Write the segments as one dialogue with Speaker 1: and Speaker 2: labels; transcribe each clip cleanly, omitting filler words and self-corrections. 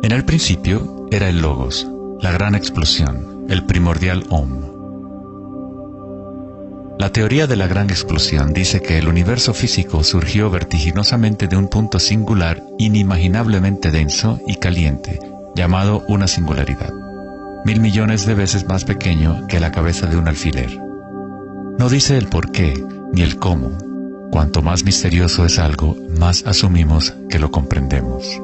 Speaker 1: En el principio era el Logos, la gran explosión, el primordial Om. La teoría de la gran explosión dice que el universo físico surgió vertiginosamente de un punto singular inimaginablemente denso y caliente, llamado una singularidad, 1000 millones de veces más pequeño que la cabeza de un alfiler. No dice el por qué, ni el cómo. Cuanto más misterioso es algo, más asumimos que lo comprendemos.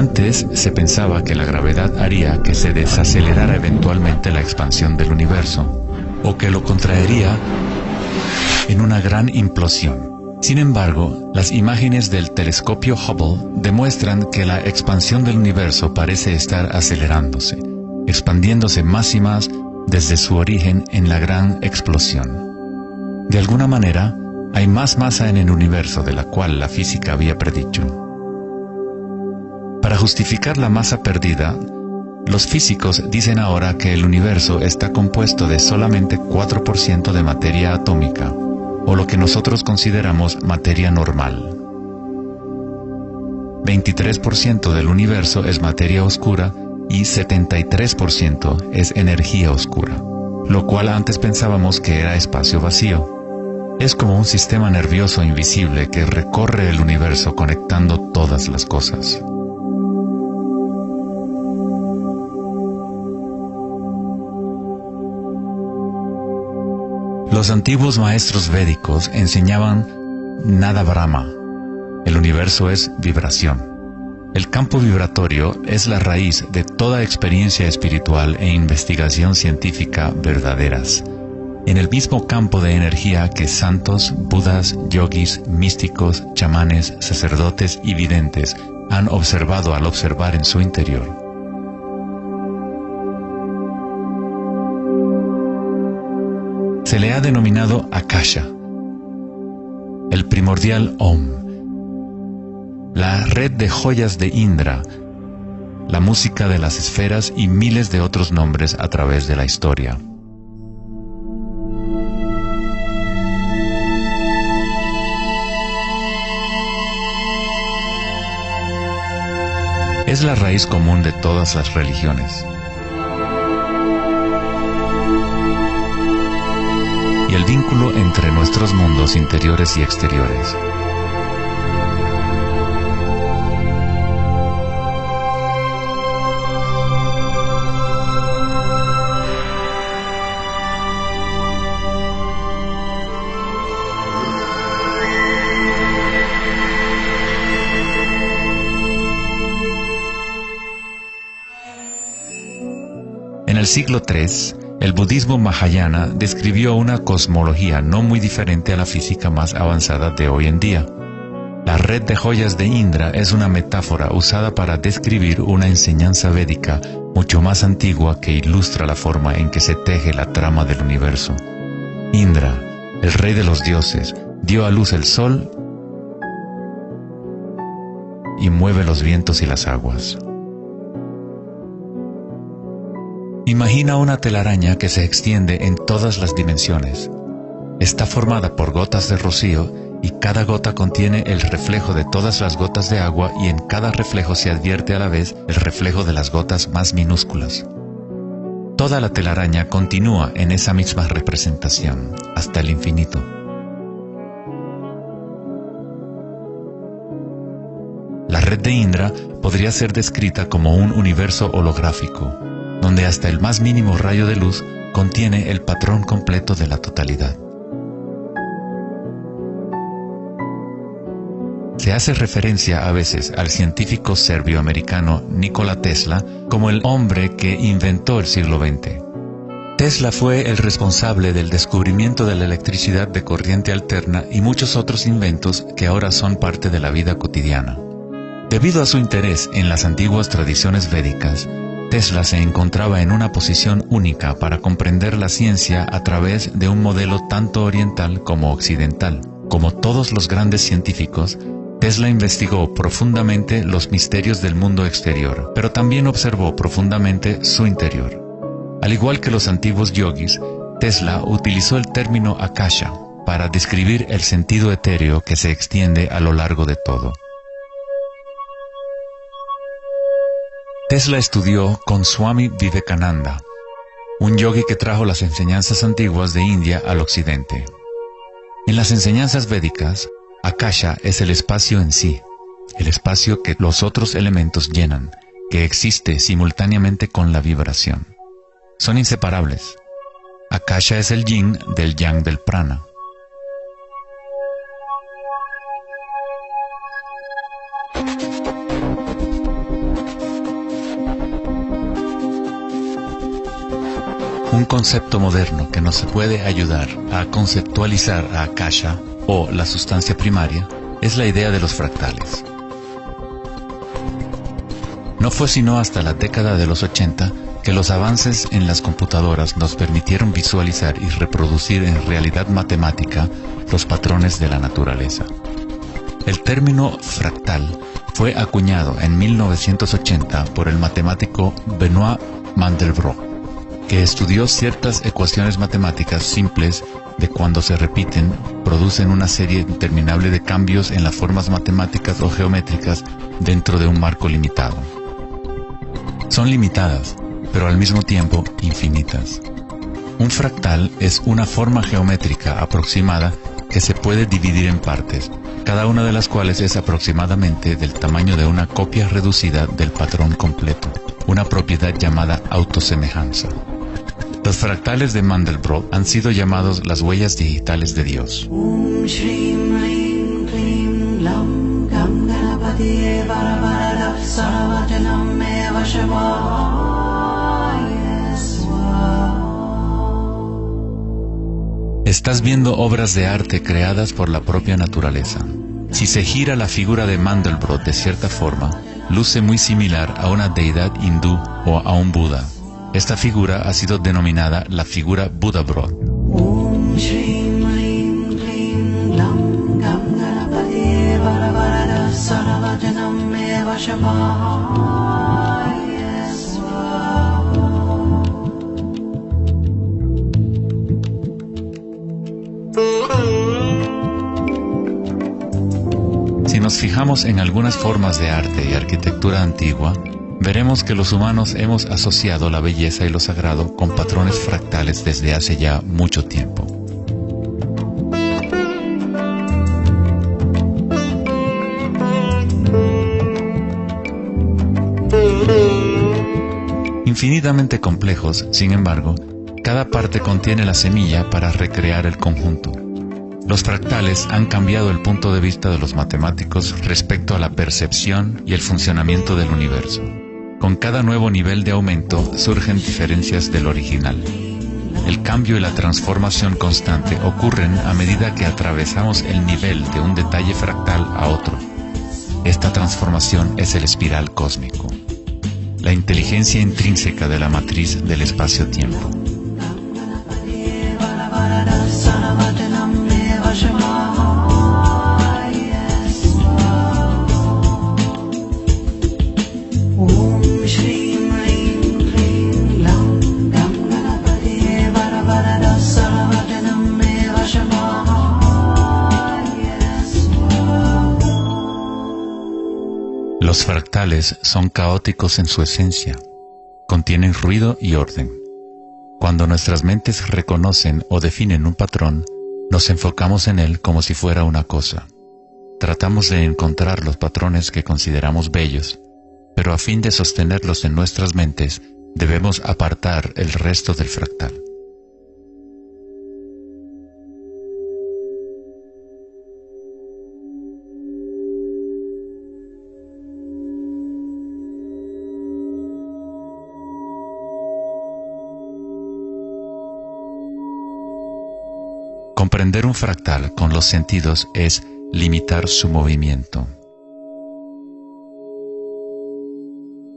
Speaker 1: Antes se pensaba que la gravedad haría que se desacelerara eventualmente la expansión del universo, o que lo contraería en una gran implosión. Sin embargo, las imágenes del telescopio Hubble demuestran que la expansión del universo parece estar acelerándose, expandiéndose más y más desde su origen en la gran explosión. De alguna manera, hay más masa en el universo de la cual la física había predicho. Para justificar la masa perdida, los físicos dicen ahora que el universo está compuesto de solamente 4% de materia atómica, o lo que nosotros consideramos materia normal. 23% del universo es materia oscura y 73% es energía oscura, lo cual antes pensábamos que era espacio vacío. Es como un sistema nervioso invisible que recorre el universo conectando todas las cosas. Los antiguos maestros védicos enseñaban Nada Brahma. El universo es vibración. El campo vibratorio es la raíz de toda experiencia espiritual e investigación científica verdaderas. En el mismo campo de energía que santos, budas, yogis, místicos, chamanes, sacerdotes y videntes han observado al observar en su interior. Se le ha denominado Akasha, el primordial Om, la red de joyas de Indra, la música de las esferas y miles de otros nombres a través de la historia. Es la raíz común de todas las religiones. Y el vínculo entre nuestros mundos interiores y exteriores. En el siglo III, el budismo Mahayana describió una cosmología no muy diferente a la física más avanzada de hoy en día. La red de joyas de Indra es una metáfora usada para describir una enseñanza védica mucho más antigua que ilustra la forma en que se teje la trama del universo. Indra, el rey de los dioses, dio a luz el sol y mueve los vientos y las aguas. Imagina una telaraña que se extiende en todas las dimensiones. Está formada por gotas de rocío y cada gota contiene el reflejo de todas las gotas de agua y en cada reflejo se advierte a la vez el reflejo de las gotas más minúsculas. Toda la telaraña continúa en esa misma representación, hasta el infinito. La red de Indra podría ser descrita como un universo holográfico, donde hasta el más mínimo rayo de luz contiene el patrón completo de la totalidad. Se hace referencia a veces al científico serbio-americano Nikola Tesla como el hombre que inventó el siglo XX. Tesla fue el responsable del descubrimiento de la electricidad de corriente alterna y muchos otros inventos que ahora son parte de la vida cotidiana. Debido a su interés en las antiguas tradiciones védicas, Tesla se encontraba en una posición única para comprender la ciencia a través de un modelo tanto oriental como occidental. Como todos los grandes científicos, Tesla investigó profundamente los misterios del mundo exterior, pero también observó profundamente su interior. Al igual que los antiguos yogis, Tesla utilizó el término akasha para describir el sentido etéreo que se extiende a lo largo de todo. Tesla estudió con Swami Vivekananda, un yogi que trajo las enseñanzas antiguas de India al occidente. En las enseñanzas védicas, akasha es el espacio en sí, el espacio que los otros elementos llenan, que existe simultáneamente con la vibración. Son inseparables. Akasha es el yin del yang del prana. Un concepto moderno que nos puede ayudar a conceptualizar a Akasha, o la sustancia primaria, es la idea de los fractales. No fue sino hasta la década de los 80 que los avances en las computadoras nos permitieron visualizar y reproducir en realidad matemática los patrones de la naturaleza. El término fractal fue acuñado en 1980 por el matemático Benoit Mandelbrot, que estudió ciertas ecuaciones matemáticas simples de cuando se repiten, producen una serie interminable de cambios en las formas matemáticas o geométricas dentro de un marco limitado. Son limitadas, pero al mismo tiempo infinitas. Un fractal es una forma geométrica aproximada que se puede dividir en partes, cada una de las cuales es aproximadamente del tamaño de una copia reducida del patrón completo, una propiedad llamada autosemejanza. Los fractales de Mandelbrot han sido llamados las huellas digitales de Dios. Estás viendo obras de arte creadas por la propia naturaleza. Si se gira la figura de Mandelbrot de cierta forma, luce muy similar a una deidad hindú o a un Buda. Esta figura ha sido denominada la figura Buddha-Brot. Si nos fijamos en algunas formas de arte y arquitectura antigua, veremos que los humanos hemos asociado la belleza y lo sagrado con patrones fractales desde hace ya mucho tiempo. Infinitamente complejos, sin embargo, cada parte contiene la semilla para recrear el conjunto. Los fractales han cambiado el punto de vista de los matemáticos respecto a la percepción y el funcionamiento del universo. Con cada nuevo nivel de aumento surgen diferencias del original. El cambio y la transformación constante ocurren a medida que atravesamos el nivel de un detalle fractal a otro. Esta transformación es el espiral cósmico, la inteligencia intrínseca de la matriz del espacio-tiempo. Los fractales son caóticos en su esencia, contienen ruido y orden. Cuando nuestras mentes reconocen o definen un patrón, nos enfocamos en él como si fuera una cosa. Tratamos de encontrar los patrones que consideramos bellos, pero a fin de sostenerlos en nuestras mentes, debemos apartar el resto del fractal. Comprender un fractal con los sentidos es limitar su movimiento.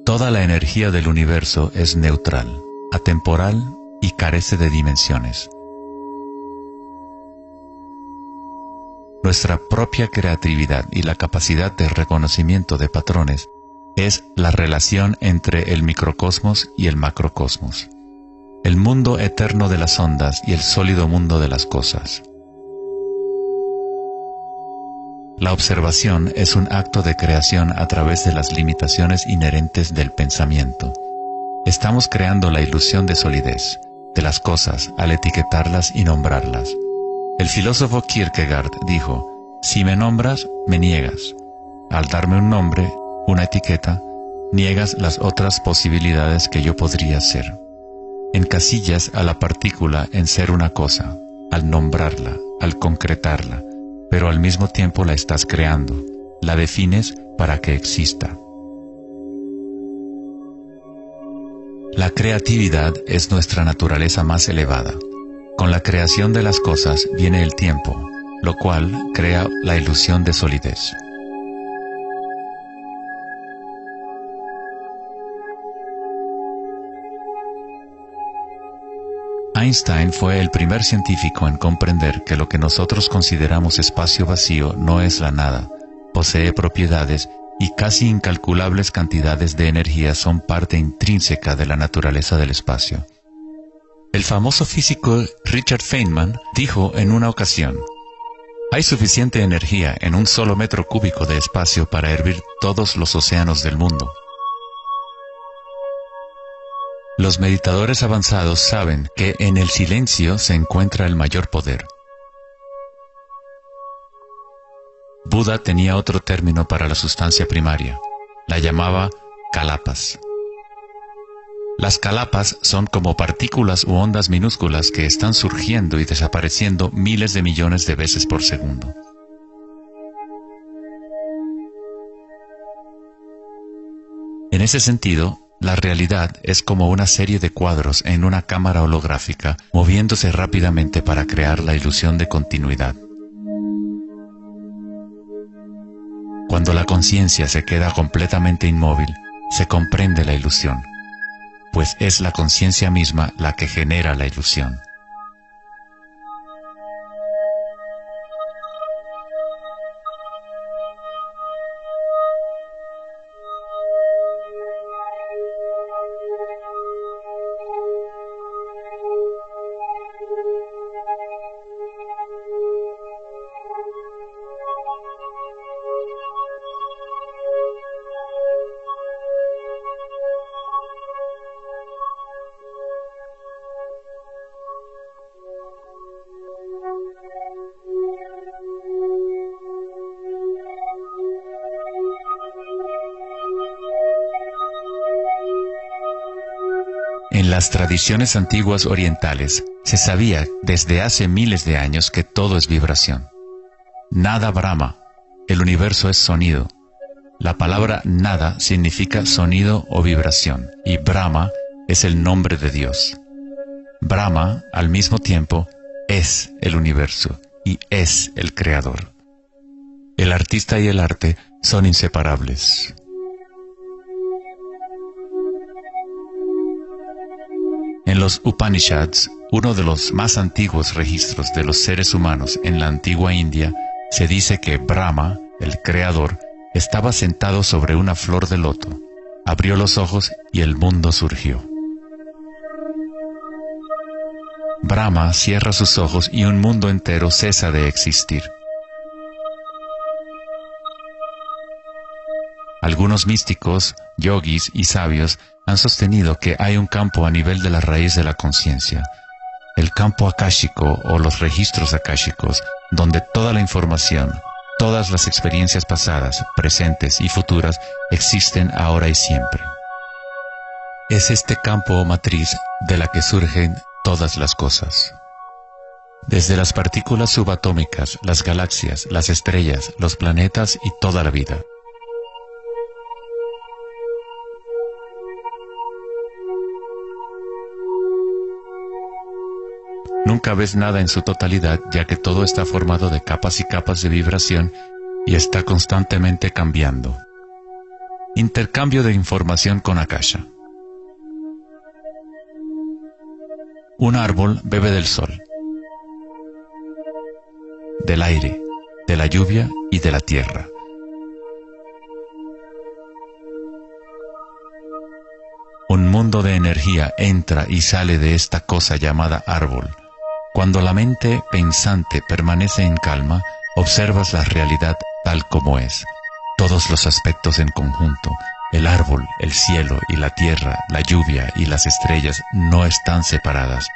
Speaker 1: Toda la energía del universo es neutral, atemporal y carece de dimensiones. Nuestra propia creatividad y la capacidad de reconocimiento de patrones es la relación entre el microcosmos y el macrocosmos. el mundo eterno de las ondas y el sólido mundo de las cosas. La observación es un acto de creación a través de las limitaciones inherentes del pensamiento. Estamos creando la ilusión de solidez de las cosas al etiquetarlas y nombrarlas. El filósofo Kierkegaard dijo: si me nombras, me niegas. Al darme un nombre, una etiqueta, niegas las otras posibilidades que yo podría ser. Encasillas a la partícula en ser una cosa, al nombrarla, al concretarla, pero al mismo tiempo la estás creando, la defines para que exista. La creatividad es nuestra naturaleza más elevada. Con la creación de las cosas viene el tiempo, lo cual crea la ilusión de solidez. Einstein fue el primer científico en comprender que lo que nosotros consideramos espacio vacío no es la nada, posee propiedades y casi incalculables cantidades de energía son parte intrínseca de la naturaleza del espacio. El famoso físico Richard Feynman dijo en una ocasión: hay suficiente energía en un solo metro cúbico de espacio para hervir todos los océanos del mundo. Los meditadores avanzados saben que en el silencio se encuentra el mayor poder. Buda tenía otro término para la sustancia primaria. La llamaba kalapas. Las kalapas son como partículas u ondas minúsculas que están surgiendo y desapareciendo miles de millones de veces por segundo. En ese sentido, la realidad es como una serie de cuadros en una cámara holográfica moviéndose rápidamente para crear la ilusión de continuidad. Cuando la conciencia se queda completamente inmóvil, se comprende la ilusión, pues es la conciencia misma la que genera la ilusión. En las tradiciones antiguas orientales se sabía desde hace miles de años que todo es vibración. Nada Brahma, el universo es sonido. La palabra nada significa sonido o vibración, y Brahma es el nombre de Dios. Brahma, al mismo tiempo, es el universo y es el creador. El artista y el arte son inseparables. En los Upanishads, uno de los más antiguos registros de los seres humanos en la antigua India, se dice que Brahma, el creador, estaba sentado sobre una flor de loto, abrió los ojos y el mundo surgió. Brahma cierra sus ojos y un mundo entero cesa de existir. Algunos místicos, yogis y sabios han sostenido que hay un campo a nivel de la raíz de la conciencia, el campo akáshico o los registros akáshicos, donde toda la información, todas las experiencias pasadas, presentes y futuras existen ahora y siempre. Es este campo o matriz de la que surgen todas las cosas. Desde las partículas subatómicas, las galaxias, las estrellas, los planetas y toda la vida. Nunca ves nada en su totalidad, ya que todo está formado de capas y capas de vibración y está constantemente cambiando. Intercambio de información con Akasha. Un árbol bebe del sol, del aire, de la lluvia y de la tierra. Un mundo de energía entra y sale de esta cosa llamada árbol. Cuando la mente pensante permanece en calma, observas la realidad tal como es. Todos los aspectos en conjunto, el árbol, el cielo y la tierra, la lluvia y las estrellas no están separadas.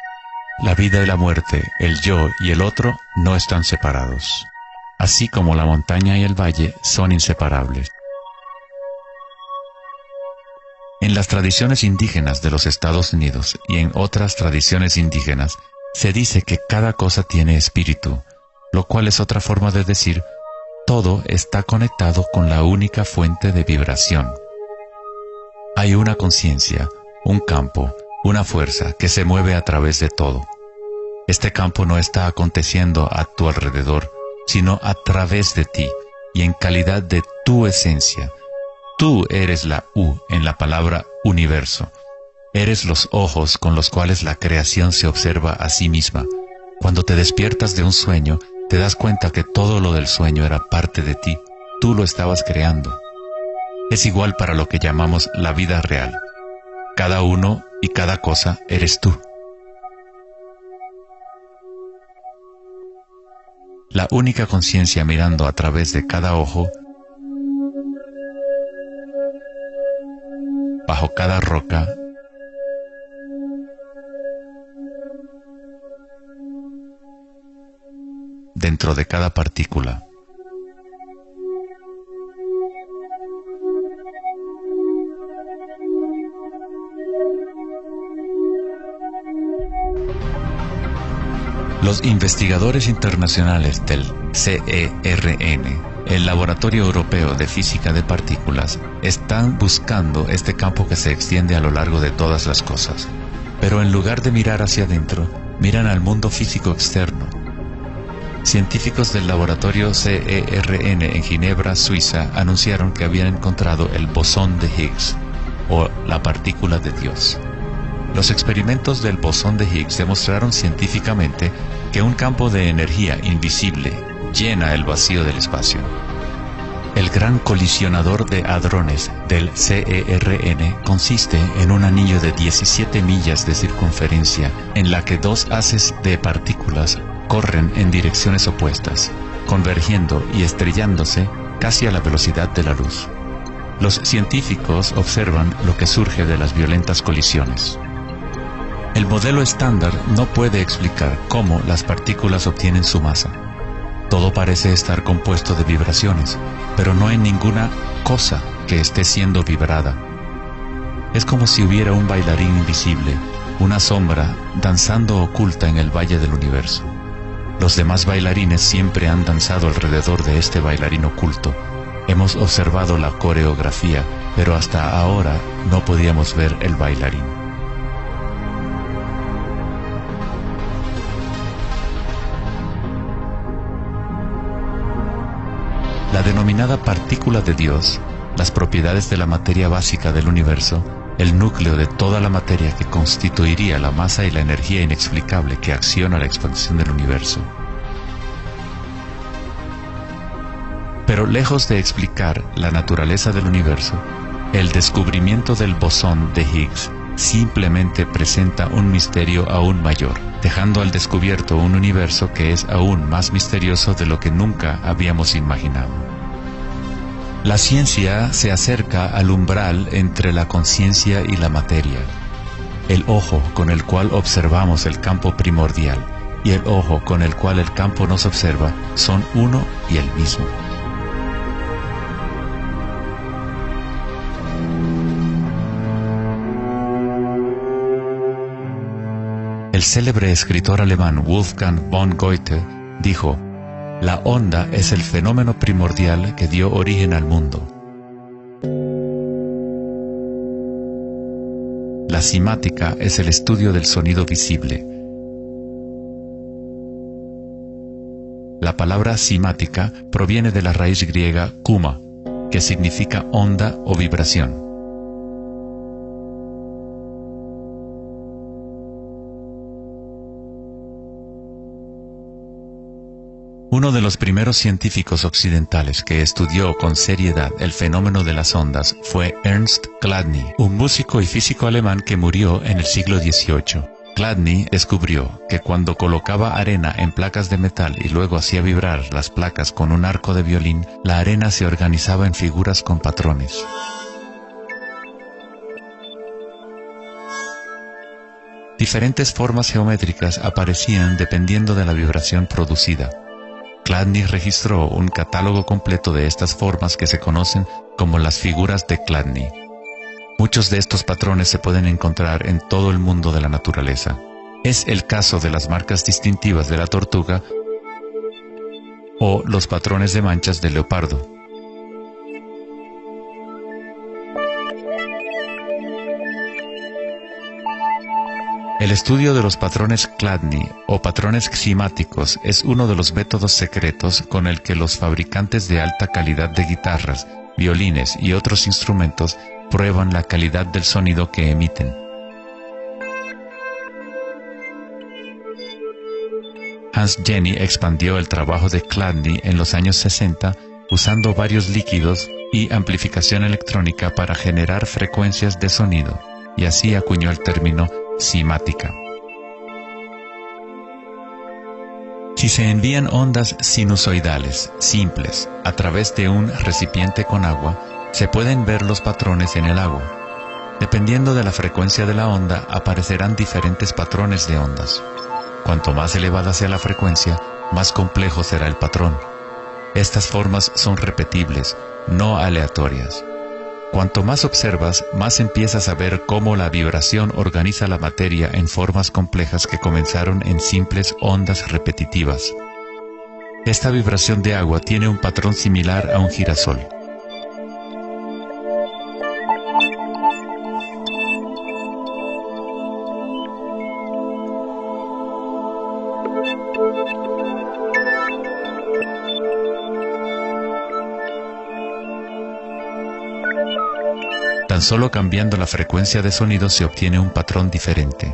Speaker 1: La vida y la muerte, el yo y el otro no están separados. Así como la montaña y el valle son inseparables. En las tradiciones indígenas de los Estados Unidos y en otras tradiciones indígenas, se dice que cada cosa tiene espíritu, lo cual es otra forma de decir, todo está conectado con la única fuente de vibración. Hay una conciencia, un campo, una fuerza que se mueve a través de todo. Este campo no está aconteciendo a tu alrededor, sino a través de ti y en calidad de tu esencia. Tú eres la U en la palabra universo. Eres los ojos con los cuales la creación se observa a sí misma. Cuando te despiertas de un sueño, te das cuenta que todo lo del sueño era parte de ti. Tú lo estabas creando. Es igual para lo que llamamos la vida real. Cada uno y cada cosa eres tú. La única conciencia mirando a través de cada ojo, bajo cada roca, dentro de cada partícula. Los investigadores internacionales del CERN, el Laboratorio Europeo de Física de Partículas, están buscando este campo que se extiende a lo largo de todas las cosas. Pero en lugar de mirar hacia adentro, miran al mundo físico externo. Científicos del laboratorio CERN en Ginebra, Suiza, anunciaron que habían encontrado el bosón de Higgs, o la partícula de Dios. Los experimentos del bosón de Higgs demostraron científicamente que un campo de energía invisible llena el vacío del espacio. El gran colisionador de hadrones del CERN consiste en un anillo de 17 millas de circunferencia en la que dos haces de partículas corren en direcciones opuestas, convergiendo y estrellándose casi a la velocidad de la luz. Los científicos observan lo que surge de las violentas colisiones. El modelo estándar no puede explicar cómo las partículas obtienen su masa. Todo parece estar compuesto de vibraciones, pero no hay ninguna cosa que esté siendo vibrada. Es como si hubiera un bailarín invisible, una sombra, danzando oculta en el valle del universo. Los demás bailarines siempre han danzado alrededor de este bailarín oculto. Hemos observado la coreografía, pero hasta ahora no podíamos ver el bailarín. La denominada partícula de Dios, las propiedades de la materia básica del universo, el núcleo de toda la materia que constituiría la masa y la energía inexplicable que acciona la expansión del universo. Pero lejos de explicar la naturaleza del universo, el descubrimiento del bosón de Higgs simplemente presenta un misterio aún mayor, dejando al descubierto un universo que es aún más misterioso de lo que nunca habíamos imaginado. La ciencia se acerca al umbral entre la conciencia y la materia. El ojo con el cual observamos el campo primordial y el ojo con el cual el campo nos observa son uno y el mismo. El célebre escritor alemán Wolfgang von Goethe dijo: "La onda es el fenómeno primordial que dio origen al mundo". La simática es el estudio del sonido visible. La palabra simática proviene de la raíz griega kuma, que significa onda o vibración. Uno Uno de los primeros científicos occidentales que estudió con seriedad el fenómeno de las ondas fue Ernst Chladni, un músico y físico alemán que murió en el siglo XVIII. Chladni descubrió que cuando colocaba arena en placas de metal y luego hacía vibrar las placas con un arco de violín, la arena se organizaba en figuras con patrones. Diferentes formas geométricas aparecían dependiendo de la vibración producida. Chladni registró un catálogo completo de estas formas que se conocen como las figuras de Chladni. Muchos de estos patrones se pueden encontrar en todo el mundo de la naturaleza. Es el caso de las marcas distintivas de la tortuga o los patrones de manchas del leopardo. El estudio de los patrones Chladni o patrones ximáticos es uno de los métodos secretos con el que los fabricantes de alta calidad de guitarras, violines y otros instrumentos prueban la calidad del sonido que emiten. Hans Jenny expandió el trabajo de Chladni en los años 60 usando varios líquidos y amplificación electrónica para generar frecuencias de sonido, y así acuñó el término cimática. Si se envían ondas sinusoidales simples a través de un recipiente con agua, se pueden ver los patrones en el agua. Dependiendo de la frecuencia de la onda, aparecerán diferentes patrones de ondas. Cuanto más elevada sea la frecuencia, más complejo será el patrón. Estas formas son repetibles, no aleatorias. Cuanto más observas, más empiezas a ver cómo la vibración organiza la materia en formas complejas que comenzaron en simples ondas repetitivas. Esta vibración de agua tiene un patrón similar a un girasol. Tan solo cambiando la frecuencia de sonido se obtiene un patrón diferente.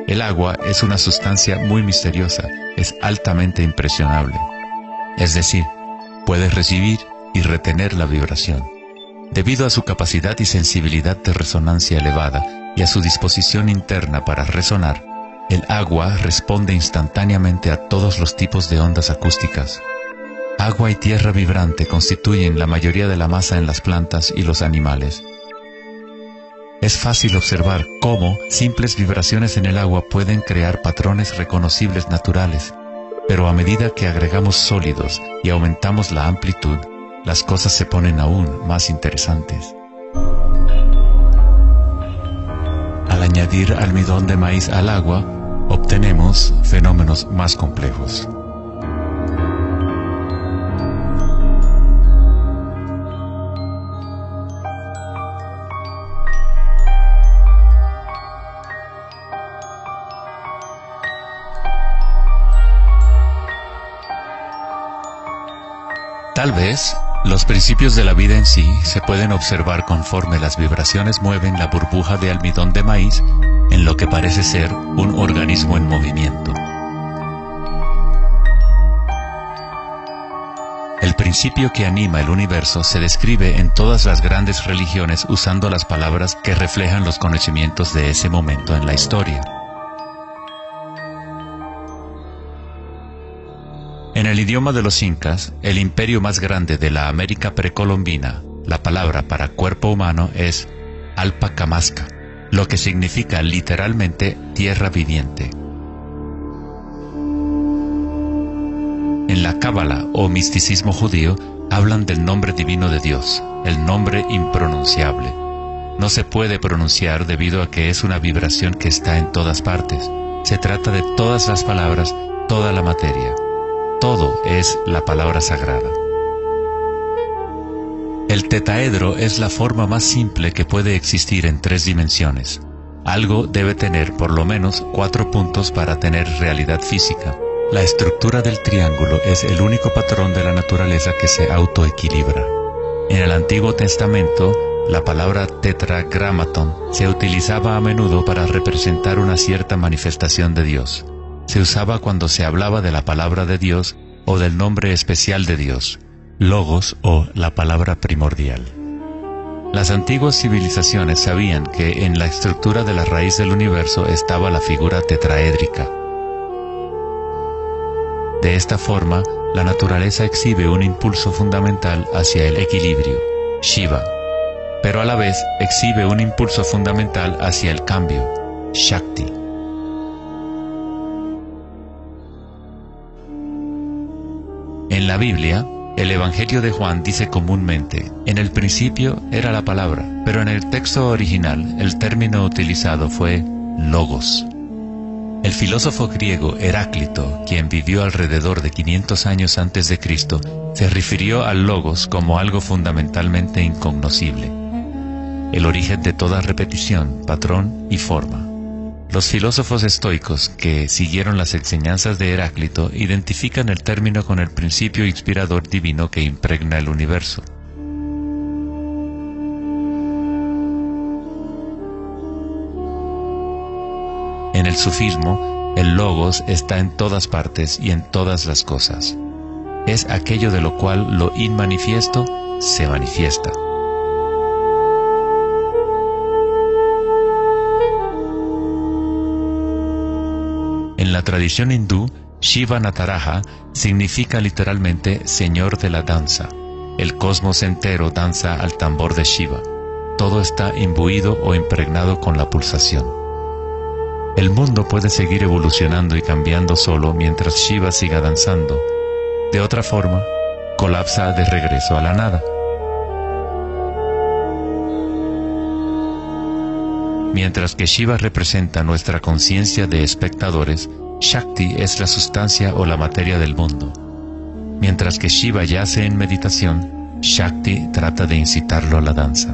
Speaker 1: El agua es una sustancia muy misteriosa, es altamente impresionable. Es decir, puede recibir y retener la vibración. Debido a su capacidad y sensibilidad de resonancia elevada y a su disposición interna para resonar, el agua responde instantáneamente a todos los tipos de ondas acústicas. Agua y tierra vibrante constituyen la mayoría de la masa en las plantas y los animales. Es fácil observar cómo simples vibraciones en el agua pueden crear patrones reconocibles naturales, pero a medida que agregamos sólidos y aumentamos la amplitud, las cosas se ponen aún más interesantes. Al añadir almidón de maíz al agua, obtenemos fenómenos más complejos. Tal vez, los principios de la vida en sí se pueden observar conforme las vibraciones mueven la burbuja de almidón de maíz en lo que parece ser un organismo en movimiento. El principio que anima el universo se describe en todas las grandes religiones usando las palabras que reflejan los conocimientos de ese momento en la historia. En el idioma de los incas, el imperio más grande de la América precolombina, la palabra para cuerpo humano es Alpacamasca, lo que significa literalmente tierra viviente. En la Cábala o misticismo judío, hablan del nombre divino de Dios, el nombre impronunciable. No se puede pronunciar debido a que es una vibración que está en todas partes. Se trata de todas las palabras, toda la materia. Todo es la palabra sagrada. El tetaedro es la forma más simple que puede existir en 3 dimensiones. Algo debe tener por lo menos 4 puntos para tener realidad física. La estructura del triángulo es el único patrón de la naturaleza que se autoequilibra. En el Antiguo Testamento, la palabra tetragramaton se utilizaba a menudo para representar una cierta manifestación de Dios. Se usaba cuando se hablaba de la palabra de Dios o del nombre especial de Dios, logos o la palabra primordial. Las antiguas civilizaciones sabían que en la estructura de la raíz del universo estaba la figura tetraédrica. De esta forma, la naturaleza exhibe un impulso fundamental hacia el equilibrio, Shiva, pero a la vez exhibe un impulso fundamental hacia el cambio, Shakti. En la Biblia, el Evangelio de Juan dice comúnmente, en el principio era la palabra, pero en el texto original el término utilizado fue logos. El filósofo griego Heráclito, quien vivió alrededor de 500 años antes de Cristo, se refirió al logos como algo fundamentalmente incognoscible, el origen de toda repetición, patrón y forma. Los filósofos estoicos que siguieron las enseñanzas de Heráclito identifican el término con el principio inspirador divino que impregna el universo. En el sufismo, el logos está en todas partes y en todas las cosas. Es aquello de lo cual lo inmanifiesto se manifiesta. En la tradición hindú, Shiva Nataraja significa literalmente Señor de la danza. El cosmos entero danza al tambor de Shiva. Todo está imbuido o impregnado con la pulsación. El mundo puede seguir evolucionando y cambiando solo mientras Shiva siga danzando. De otra forma, colapsa de regreso a la nada. Mientras que Shiva representa nuestra conciencia de espectadores, Shakti es la sustancia o la materia del mundo. Mientras que Shiva yace en meditación, Shakti trata de incitarlo a la danza.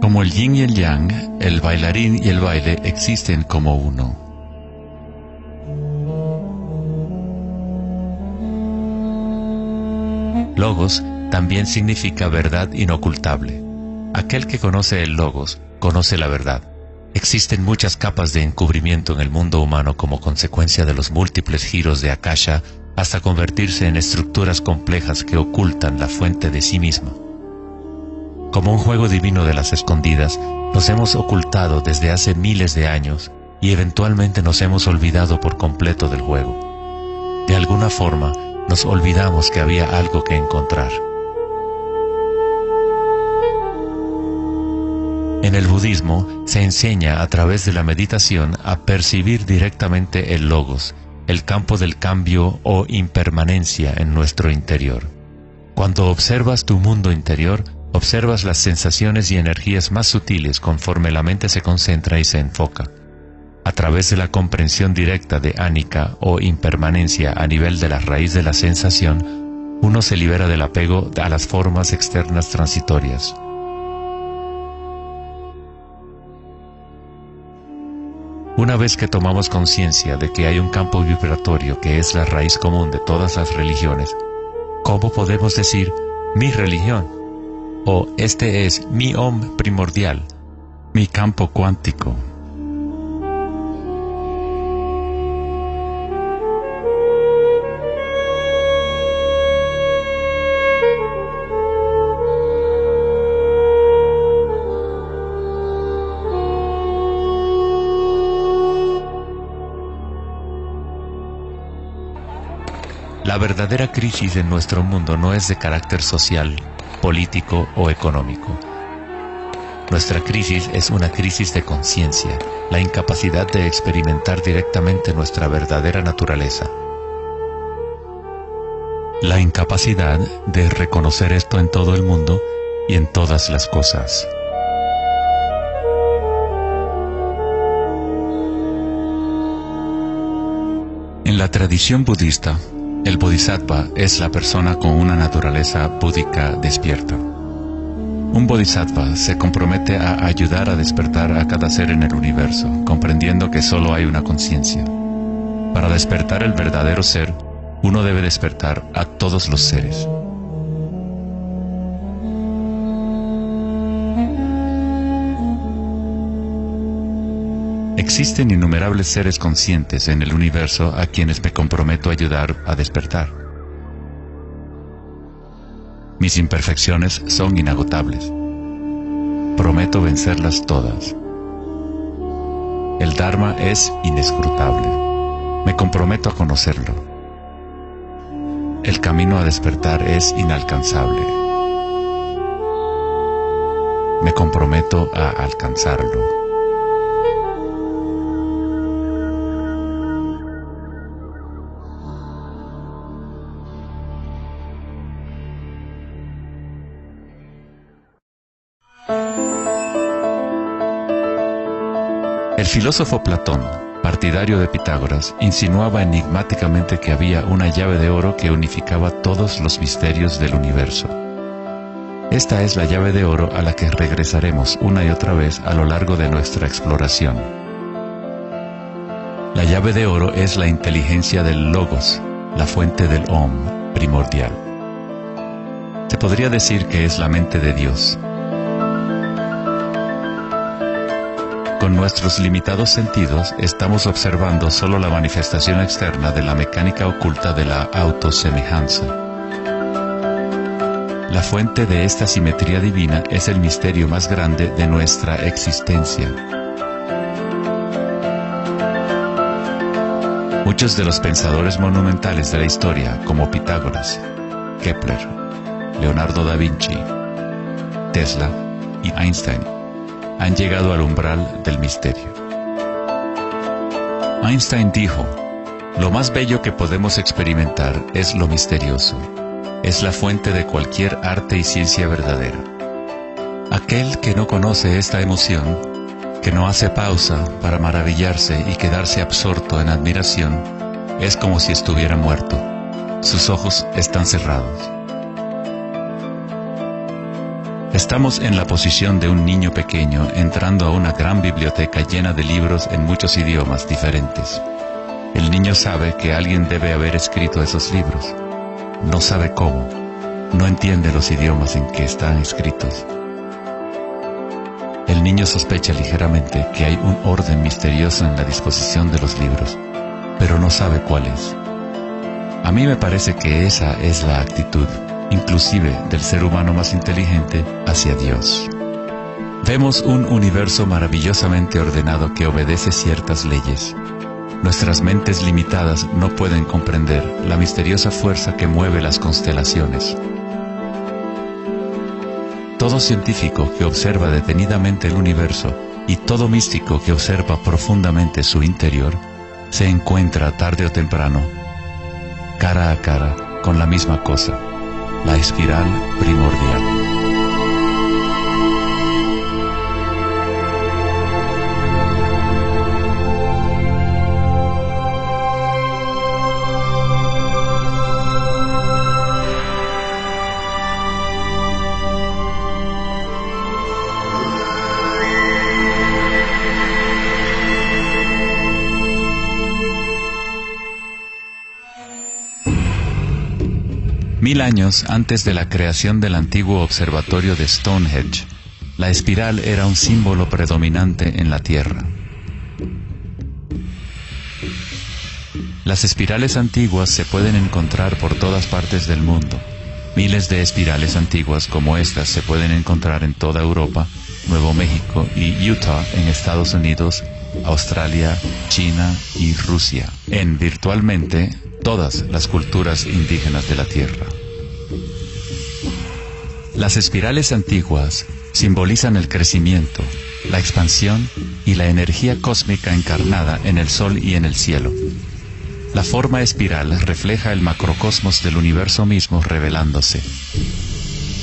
Speaker 1: Como el yin y el yang, el bailarín y el baile existen como uno. Logos también significa verdad inocultable. Aquel que conoce el logos, conoce la verdad. Existen muchas capas de encubrimiento en el mundo humano como consecuencia de los múltiples giros de Akasha hasta convertirse en estructuras complejas que ocultan la fuente de sí misma. Como un juego divino de las escondidas, nos hemos ocultado desde hace miles de años y eventualmente nos hemos olvidado por completo del juego. De alguna forma, nos olvidamos que había algo que encontrar. En el budismo se enseña a través de la meditación a percibir directamente el logos, el campo del cambio o impermanencia en nuestro interior. Cuando observas tu mundo interior, observas las sensaciones y energías más sutiles conforme la mente se concentra y se enfoca. A través de la comprensión directa de anicca o impermanencia a nivel de la raíz de la sensación, uno se libera del apego a las formas externas transitorias. Una vez que tomamos conciencia de que hay un campo vibratorio que es la raíz común de todas las religiones, ¿cómo podemos decir mi religión? O este es mi Om primordial, mi campo cuántico. La verdadera crisis en nuestro mundo no es de carácter social, político o económico. Nuestra crisis es una crisis de conciencia, la incapacidad de experimentar directamente nuestra verdadera naturaleza. La incapacidad de reconocer esto en todo el mundo y en todas las cosas. En la tradición budista, el bodhisattva es la persona con una naturaleza búdica despierta. Un bodhisattva se compromete a ayudar a despertar a cada ser en el universo, comprendiendo que solo hay una conciencia. Para despertar el verdadero ser, uno debe despertar a todos los seres. Existen innumerables seres conscientes en el universo a quienes me comprometo a ayudar a despertar. Mis imperfecciones son inagotables. Prometo vencerlas todas. El Dharma es inescrutable. Me comprometo a conocerlo. El camino a despertar es inalcanzable. Me comprometo a alcanzarlo. El filósofo Platón, partidario de Pitágoras, insinuaba enigmáticamente que había una llave de oro que unificaba todos los misterios del universo. Esta es la llave de oro a la que regresaremos una y otra vez a lo largo de nuestra exploración. La llave de oro es la inteligencia del Logos, la fuente del Om primordial. Se podría decir que es la mente de Dios. Con nuestros limitados sentidos, estamos observando solo la manifestación externa de la mecánica oculta de la autosemejanza. La fuente de esta simetría divina es el misterio más grande de nuestra existencia. Muchos de los pensadores monumentales de la historia, como Pitágoras, Kepler, Leonardo da Vinci, Tesla y Einstein, han llegado al umbral del misterio. Einstein dijo: "Lo más bello que podemos experimentar es lo misterioso. Es la fuente de cualquier arte y ciencia verdadera". Aquel que no conoce esta emoción, que no hace pausa para maravillarse y quedarse absorto en admiración, es como si estuviera muerto. Sus ojos están cerrados. Estamos en la posición de un niño pequeño entrando a una gran biblioteca llena de libros en muchos idiomas diferentes. El niño sabe que alguien debe haber escrito esos libros. No sabe cómo. No entiende los idiomas en que están escritos. El niño sospecha ligeramente que hay un orden misterioso en la disposición de los libros, pero no sabe cuál es. A mí me parece que esa es la actitud, inclusive del ser humano más inteligente, hacia Dios. Vemos un universo maravillosamente ordenado que obedece ciertas leyes. Nuestras mentes limitadas no pueden comprender la misteriosa fuerza que mueve las constelaciones. Todo científico que observa detenidamente el universo y todo místico que observa profundamente su interior, se encuentra tarde o temprano, cara a cara, con la misma cosa: la espiral primordial. Mil años antes de la creación del antiguo observatorio de Stonehenge, la espiral era un símbolo predominante en la Tierra. Las espirales antiguas se pueden encontrar por todas partes del mundo. Miles de espirales antiguas como estas se pueden encontrar en toda Europa, Nuevo México y Utah en Estados Unidos, Australia, China y Rusia, en virtualmente todas las culturas indígenas de la Tierra. Las espirales antiguas simbolizan el crecimiento, la expansión y la energía cósmica encarnada en el Sol y en el cielo. La forma espiral refleja el macrocosmos del universo mismo revelándose.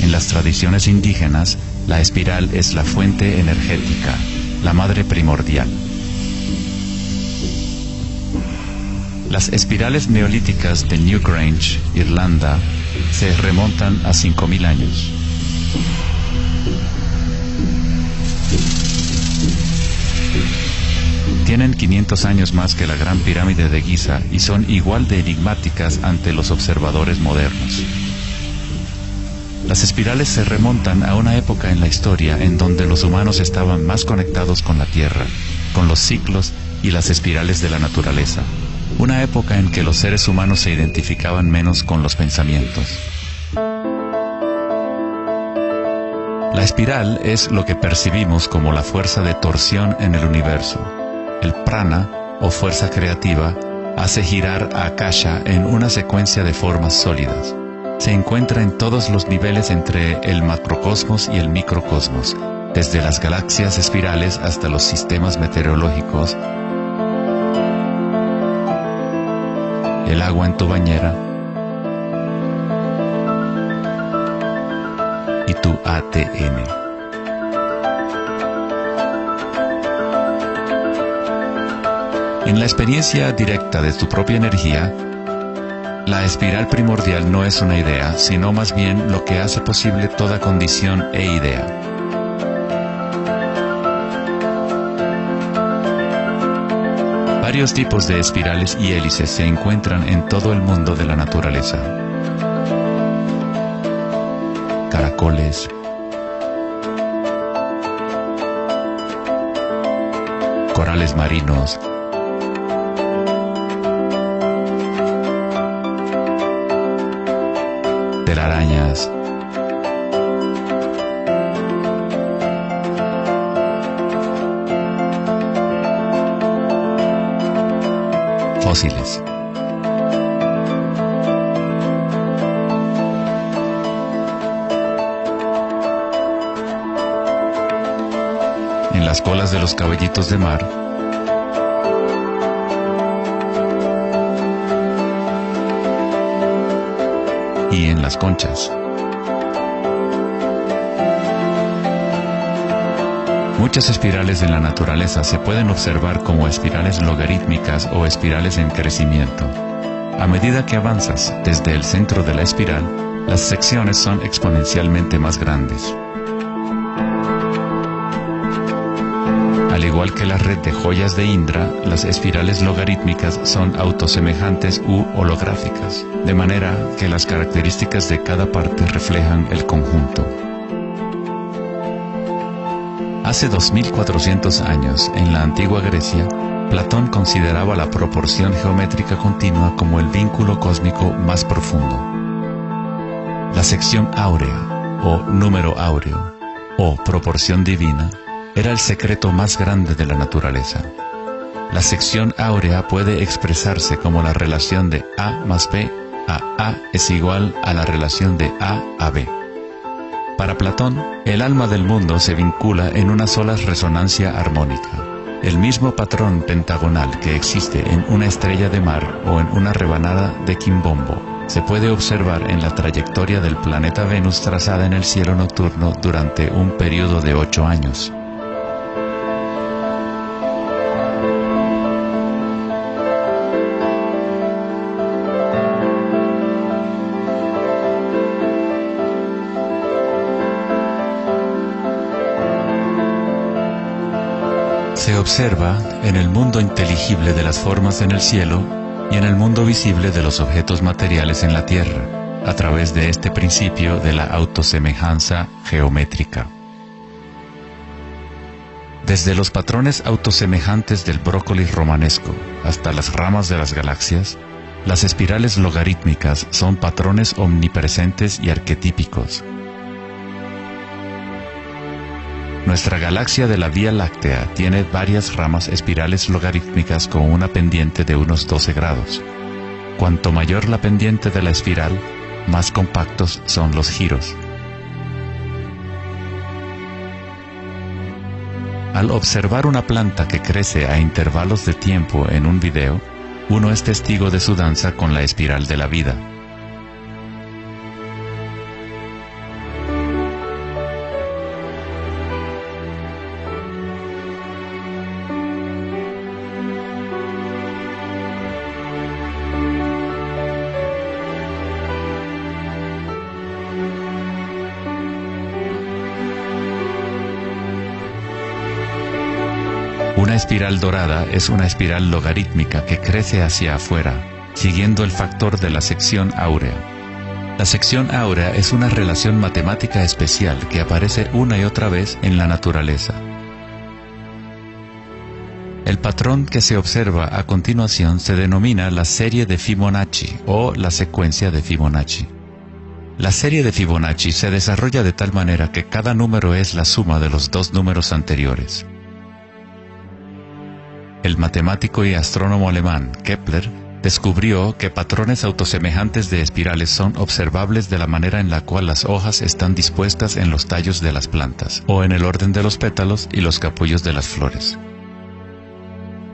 Speaker 1: En las tradiciones indígenas, la espiral es la fuente energética, la madre primordial. Las espirales neolíticas de Newgrange, Irlanda, se remontan a 5000 años. Tienen 500 años más que la Gran Pirámide de Giza y son igual de enigmáticas ante los observadores modernos. Las espirales se remontan a una época en la historia en donde los humanos estaban más conectados con la Tierra, con los ciclos y las espirales de la naturaleza. Una época en que los seres humanos se identificaban menos con los pensamientos. La espiral es lo que percibimos como la fuerza de torsión en el universo. El prana, o fuerza creativa, hace girar a Akasha en una secuencia de formas sólidas. Se encuentra en todos los niveles entre el macrocosmos y el microcosmos, desde las galaxias espirales hasta los sistemas meteorológicos, el agua en tu bañera y tu ATM. En la experiencia directa de tu propia energía, la espiral primordial no es una idea, sino más bien lo que hace posible toda condición e idea. Varios tipos de espirales y hélices se encuentran en todo el mundo de la naturaleza. Caracoles, corales marinos, telarañas, fósiles. En las colas de los caballitos de mar, y en las conchas. Muchas espirales en la naturaleza se pueden observar como espirales logarítmicas o espirales en crecimiento. A medida que avanzas desde el centro de la espiral, las secciones son exponencialmente más grandes. Al igual que la red de joyas de Indra, las espirales logarítmicas son autosemejantes u holográficas, de manera que las características de cada parte reflejan el conjunto. Hace 2400 años, en la antigua Grecia, Platón consideraba la proporción geométrica continua como el vínculo cósmico más profundo. La sección áurea, o número áureo, o proporción divina, era el secreto más grande de la naturaleza. La sección áurea puede expresarse como la relación de A más B a es igual a la relación de A B. Para Platón, el alma del mundo se vincula en una sola resonancia armónica. El mismo patrón pentagonal que existe en una estrella de mar o en una rebanada de quimbombo se puede observar en la trayectoria del planeta Venus trazada en el cielo nocturno durante un periodo de 8 años. Se observa en el mundo inteligible de las formas en el cielo y en el mundo visible de los objetos materiales en la Tierra, a través de este principio de la autosemejanza geométrica. Desde los patrones autosemejantes del brócoli romanesco hasta las ramas de las galaxias, las espirales logarítmicas son patrones omnipresentes y arquetípicos. Nuestra galaxia de la Vía Láctea tiene varias ramas espirales logarítmicas con una pendiente de unos 12 grados. Cuanto mayor la pendiente de la espiral, más compactos son los giros. Al observar una planta que crece a intervalos de tiempo en un video, uno es testigo de su danza con la espiral de la vida. Una espiral dorada es una espiral logarítmica que crece hacia afuera, siguiendo el factor de la sección áurea. La sección áurea es una relación matemática especial que aparece una y otra vez en la naturaleza. El patrón que se observa a continuación se denomina la serie de Fibonacci o la secuencia de Fibonacci. La serie de Fibonacci se desarrolla de tal manera que cada número es la suma de los dos números anteriores. El matemático y astrónomo alemán Kepler descubrió que patrones autosemejantes de espirales son observables de la manera en la cual las hojas están dispuestas en los tallos de las plantas, o en el orden de los pétalos y los capullos de las flores.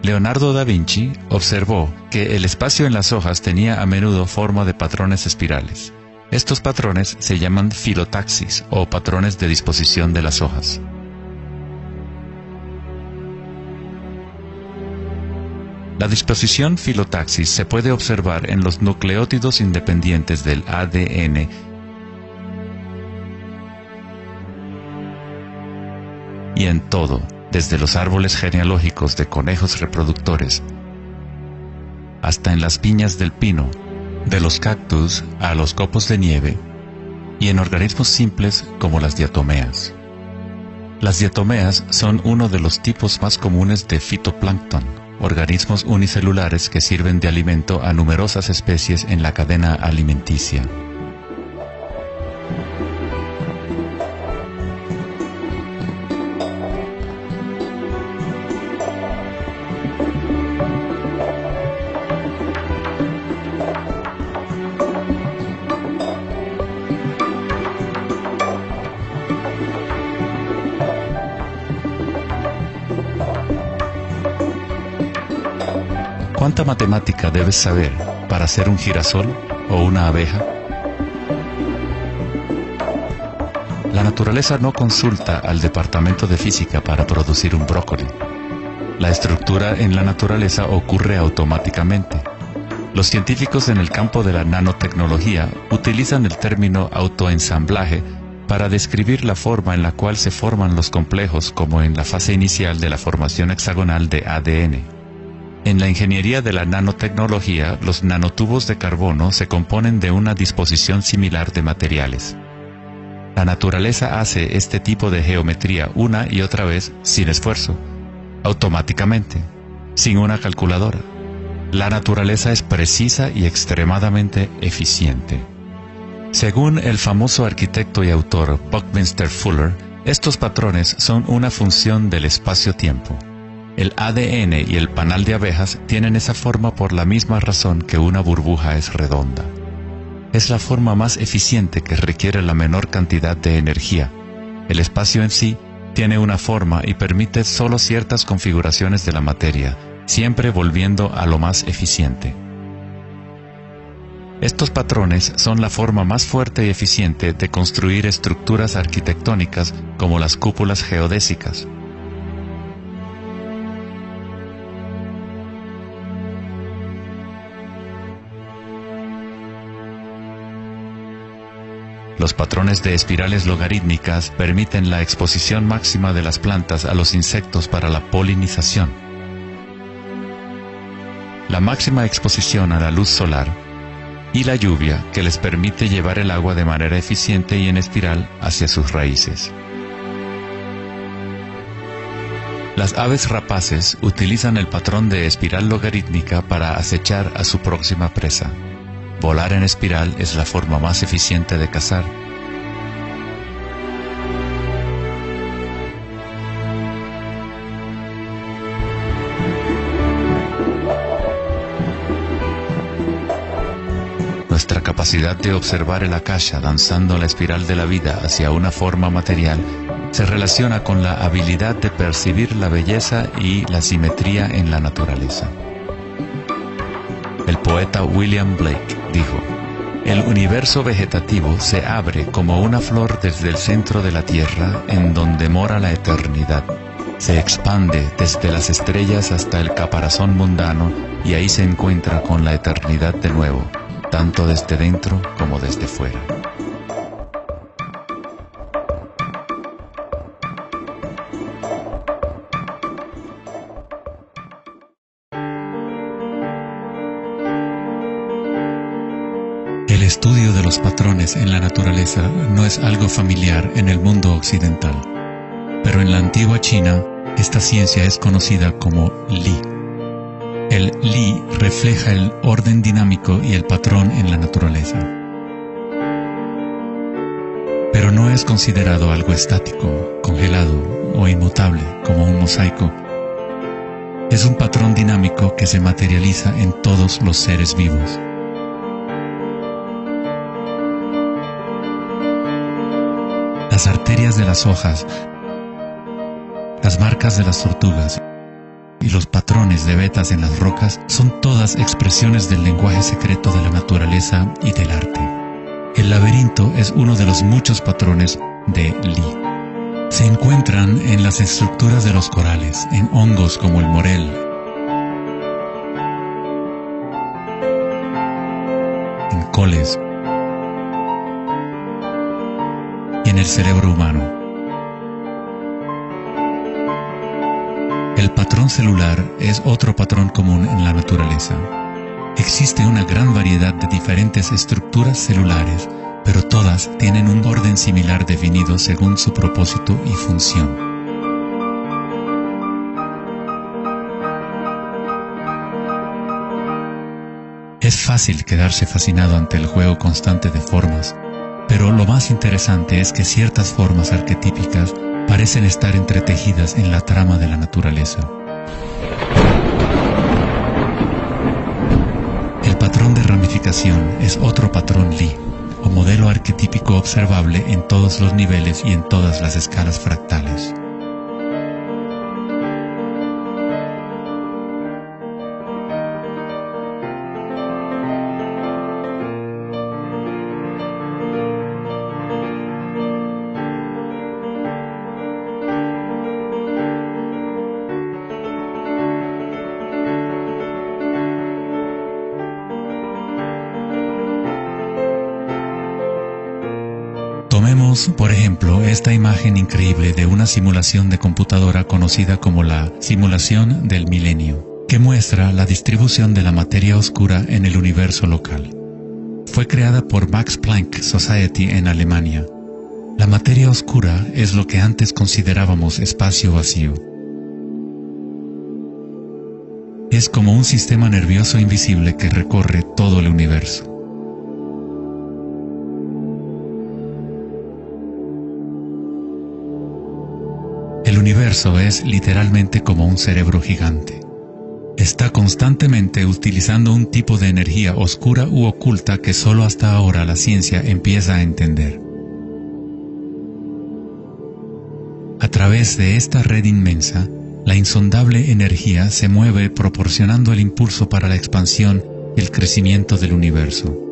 Speaker 1: Leonardo da Vinci observó que el espacio en las hojas tenía a menudo forma de patrones espirales. Estos patrones se llaman filotaxis o patrones de disposición de las hojas. La disposición filotaxis se puede observar en los nucleótidos independientes del ADN y en todo, desde los árboles genealógicos de conejos reproductores hasta en las piñas del pino, de los cactus a los copos de nieve, y en organismos simples como las diatomeas. Las diatomeas son uno de los tipos más comunes de fitoplancton, organismos unicelulares que sirven de alimento a numerosas especies en la cadena alimenticia. ¿Cuánta matemática debes saber para ser un girasol o una abeja? La naturaleza no consulta al departamento de física para producir un brócoli. La estructura en la naturaleza ocurre automáticamente. Los científicos en el campo de la nanotecnología utilizan el término autoensamblaje para describir la forma en la cual se forman los complejos como en la fase inicial de la formación hexagonal de ADN. En la ingeniería de la nanotecnología, los nanotubos de carbono se componen de una disposición similar de materiales. La naturaleza hace este tipo de geometría una y otra vez sin esfuerzo, automáticamente, sin una calculadora. La naturaleza es precisa y extremadamente eficiente. Según el famoso arquitecto y autor Buckminster Fuller, estos patrones son una función del espacio-tiempo. El ADN y el panal de abejas tienen esa forma por la misma razón que una burbuja es redonda. Es la forma más eficiente que requiere la menor cantidad de energía. El espacio en sí tiene una forma y permite solo ciertas configuraciones de la materia, siempre volviendo a lo más eficiente. Estos patrones son la forma más fuerte y eficiente de construir estructuras arquitectónicas como las cúpulas geodésicas. Los patrones de espirales logarítmicas permiten la exposición máxima de las plantas a los insectos para la polinización. La máxima exposición a la luz solar y la lluvia que les permite llevar el agua de manera eficiente y en espiral hacia sus raíces. Las aves rapaces utilizan el patrón de espiral logarítmica para acechar a su próxima presa. Volar en espiral es la forma más eficiente de cazar. Nuestra capacidad de observar el akasha danzando la espiral de la vida hacia una forma material se relaciona con la habilidad de percibir la belleza y la simetría en la naturaleza. El poeta William Blake dijo: "El universo vegetativo se abre como una flor desde el centro de la tierra en donde mora la eternidad. Se expande desde las estrellas hasta el caparazón mundano y ahí se encuentra con la eternidad de nuevo, tanto desde dentro como desde fuera". estudio de los patrones en la naturaleza no es algo familiar en el mundo occidental, pero en la antigua China, esta ciencia es conocida como Li. El Li refleja el orden dinámico y el patrón en la naturaleza. Pero no es considerado algo estático, congelado o inmutable como un mosaico. Es un patrón dinámico que se materializa en todos los seres vivos. Las arterias de las hojas, las marcas de las tortugas y los patrones de vetas en las rocas son todas expresiones del lenguaje secreto de la naturaleza y del arte. El laberinto es uno de los muchos patrones de Li. Se encuentran en las estructuras de los corales, en hongos como el morel, en coles y en el cerebro humano. El patrón celular es otro patrón común en la naturaleza. Existe una gran variedad de diferentes estructuras celulares, pero todas tienen un orden similar definido según su propósito y función. Es fácil quedarse fascinado ante el juego constante de formas, pero lo más interesante es que ciertas formas arquetípicas parecen estar entretejidas en la trama de la naturaleza. El patrón de ramificación es otro patrón Li, o modelo arquetípico observable en todos los niveles y en todas las escalas fractales. Tomemos, por ejemplo, esta imagen increíble de una simulación de computadora conocida como la simulación del milenio, que muestra la distribución de la materia oscura en el universo local. Fue creada por Max Planck Society en Alemania. La materia oscura es lo que antes considerábamos espacio vacío. Es como un sistema nervioso invisible que recorre todo el universo. El universo es literalmente como un cerebro gigante. Está constantemente utilizando un tipo de energía oscura u oculta que solo hasta ahora la ciencia empieza a entender. A través de esta red inmensa, la insondable energía se mueve proporcionando el impulso para la expansión y el crecimiento del universo.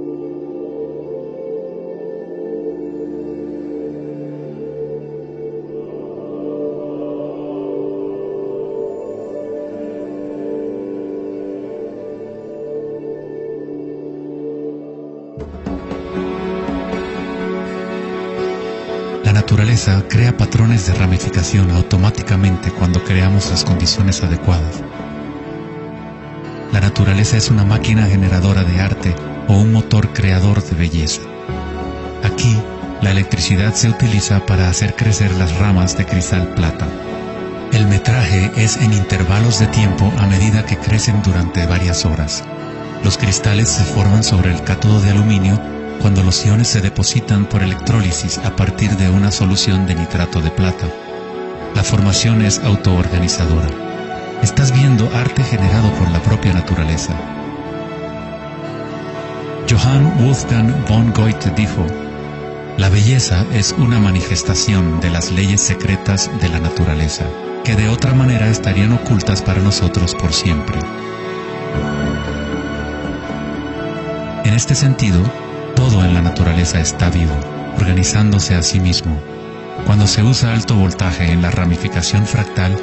Speaker 1: La naturaleza crea patrones de ramificación automáticamente cuando creamos las condiciones adecuadas. La naturaleza es una máquina generadora de arte o un motor creador de belleza. Aquí, la electricidad se utiliza para hacer crecer las ramas de cristal plata. El metraje es en intervalos de tiempo a medida que crecen durante varias horas. Los cristales se forman sobre el cátodo de aluminio cuando los iones se depositan por electrólisis a partir de una solución de nitrato de plata. La formación es autoorganizadora. Estás viendo arte generado por la propia naturaleza. Johann Wolfgang von Goethe dijo: "La belleza es una manifestación de las leyes secretas de la naturaleza, que de otra manera estarían ocultas para nosotros por siempre". En este sentido, todo en la naturaleza está vivo, organizándose a sí mismo. Cuando se usa alto voltaje en la ramificación fractal,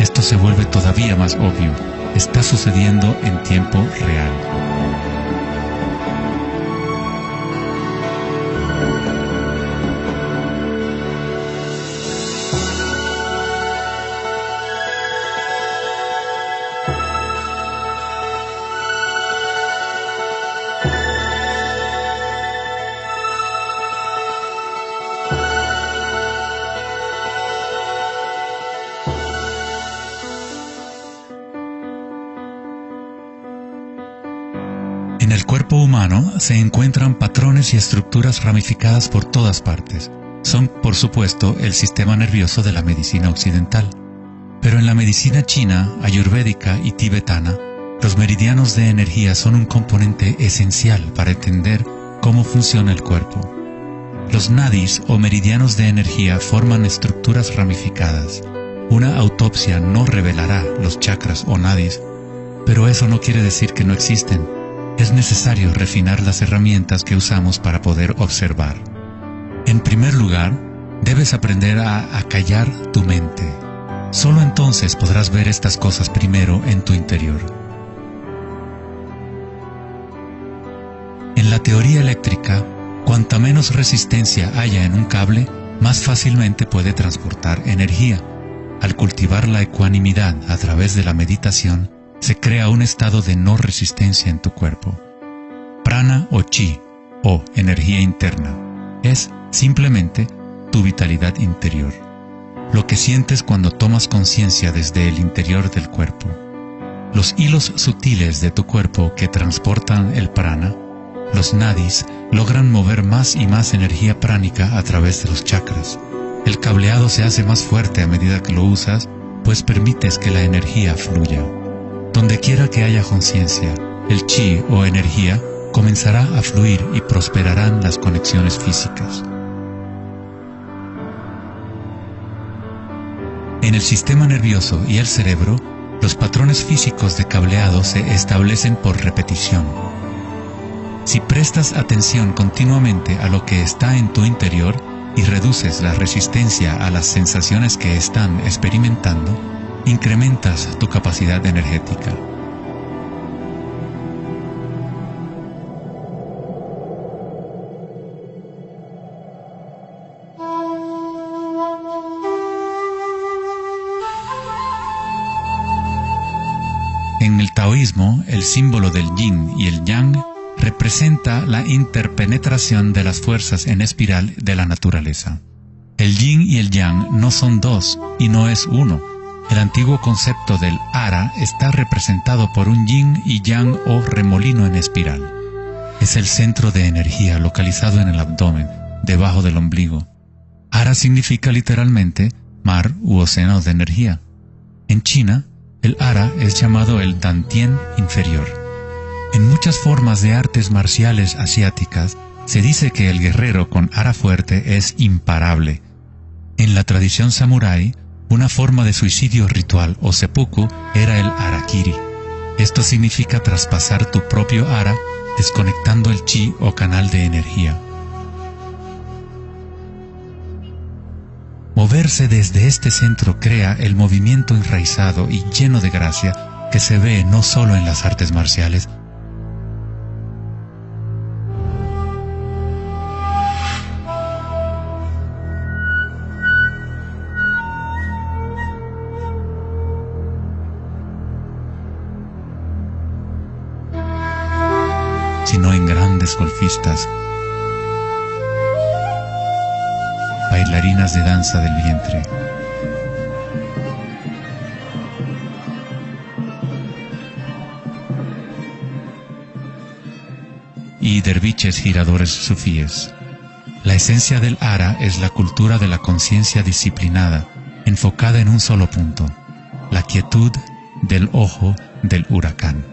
Speaker 1: esto se vuelve todavía más obvio. Está sucediendo en tiempo real. el cuerpo humano se encuentran patrones y estructuras ramificadas por todas partes. Son, por supuesto, el sistema nervioso de la medicina occidental. Pero en la medicina china, ayurvédica y tibetana, los meridianos de energía son un componente esencial para entender cómo funciona el cuerpo. Los nadis o meridianos de energía forman estructuras ramificadas. Una autopsia no revelará los chakras o nadis, pero eso no quiere decir que no existen. Es necesario refinar las herramientas que usamos para poder observar. En primer lugar, debes aprender a acallar tu mente. Solo entonces podrás ver estas cosas primero en tu interior. En la teoría eléctrica, cuanta menos resistencia haya en un cable, más fácilmente puede transportar energía. Al cultivar la ecuanimidad a través de la meditación, se crea un estado de no resistencia en tu cuerpo. Prana o chi, o energía interna, es simplemente tu vitalidad interior. Lo que sientes cuando tomas conciencia desde el interior del cuerpo. Los hilos sutiles de tu cuerpo que transportan el prana, los nadis, logran mover más y más energía pránica a través de los chakras. El cableado se hace más fuerte a medida que lo usas, pues permites que la energía fluya. Donde quiera que haya conciencia, el chi o energía comenzará a fluir y prosperarán las conexiones físicas. En el sistema nervioso y el cerebro, los patrones físicos de cableado se establecen por repetición. Si prestas atención continuamente a lo que está en tu interior y reduces la resistencia a las sensaciones que están experimentando, incrementas tu capacidad energética. En el taoísmo, el símbolo del yin y el yang representa la interpenetración de las fuerzas en espiral de la naturaleza. El yin y el yang no son dos y no es uno. El antiguo concepto del ara está representado por un yin y yang o remolino en espiral. Es el centro de energía localizado en el abdomen, debajo del ombligo. Ara significa literalmente mar u océano de energía. En China, el ara es llamado el Dantien inferior. En muchas formas de artes marciales asiáticas, se dice que el guerrero con ara fuerte es imparable. En la tradición samurái, una forma de suicidio ritual o seppuku era el harakiri. Esto significa traspasar tu propio ara, desconectando el chi o canal de energía. Moverse desde este centro crea el movimiento enraizado y lleno de gracia que se ve no solo en las artes marciales, sino en grandes golfistas, bailarinas de danza del vientre, y derviches giradores sufíes. La esencia del ara es la cultura de la conciencia disciplinada, enfocada en un solo punto, la quietud del ojo del huracán.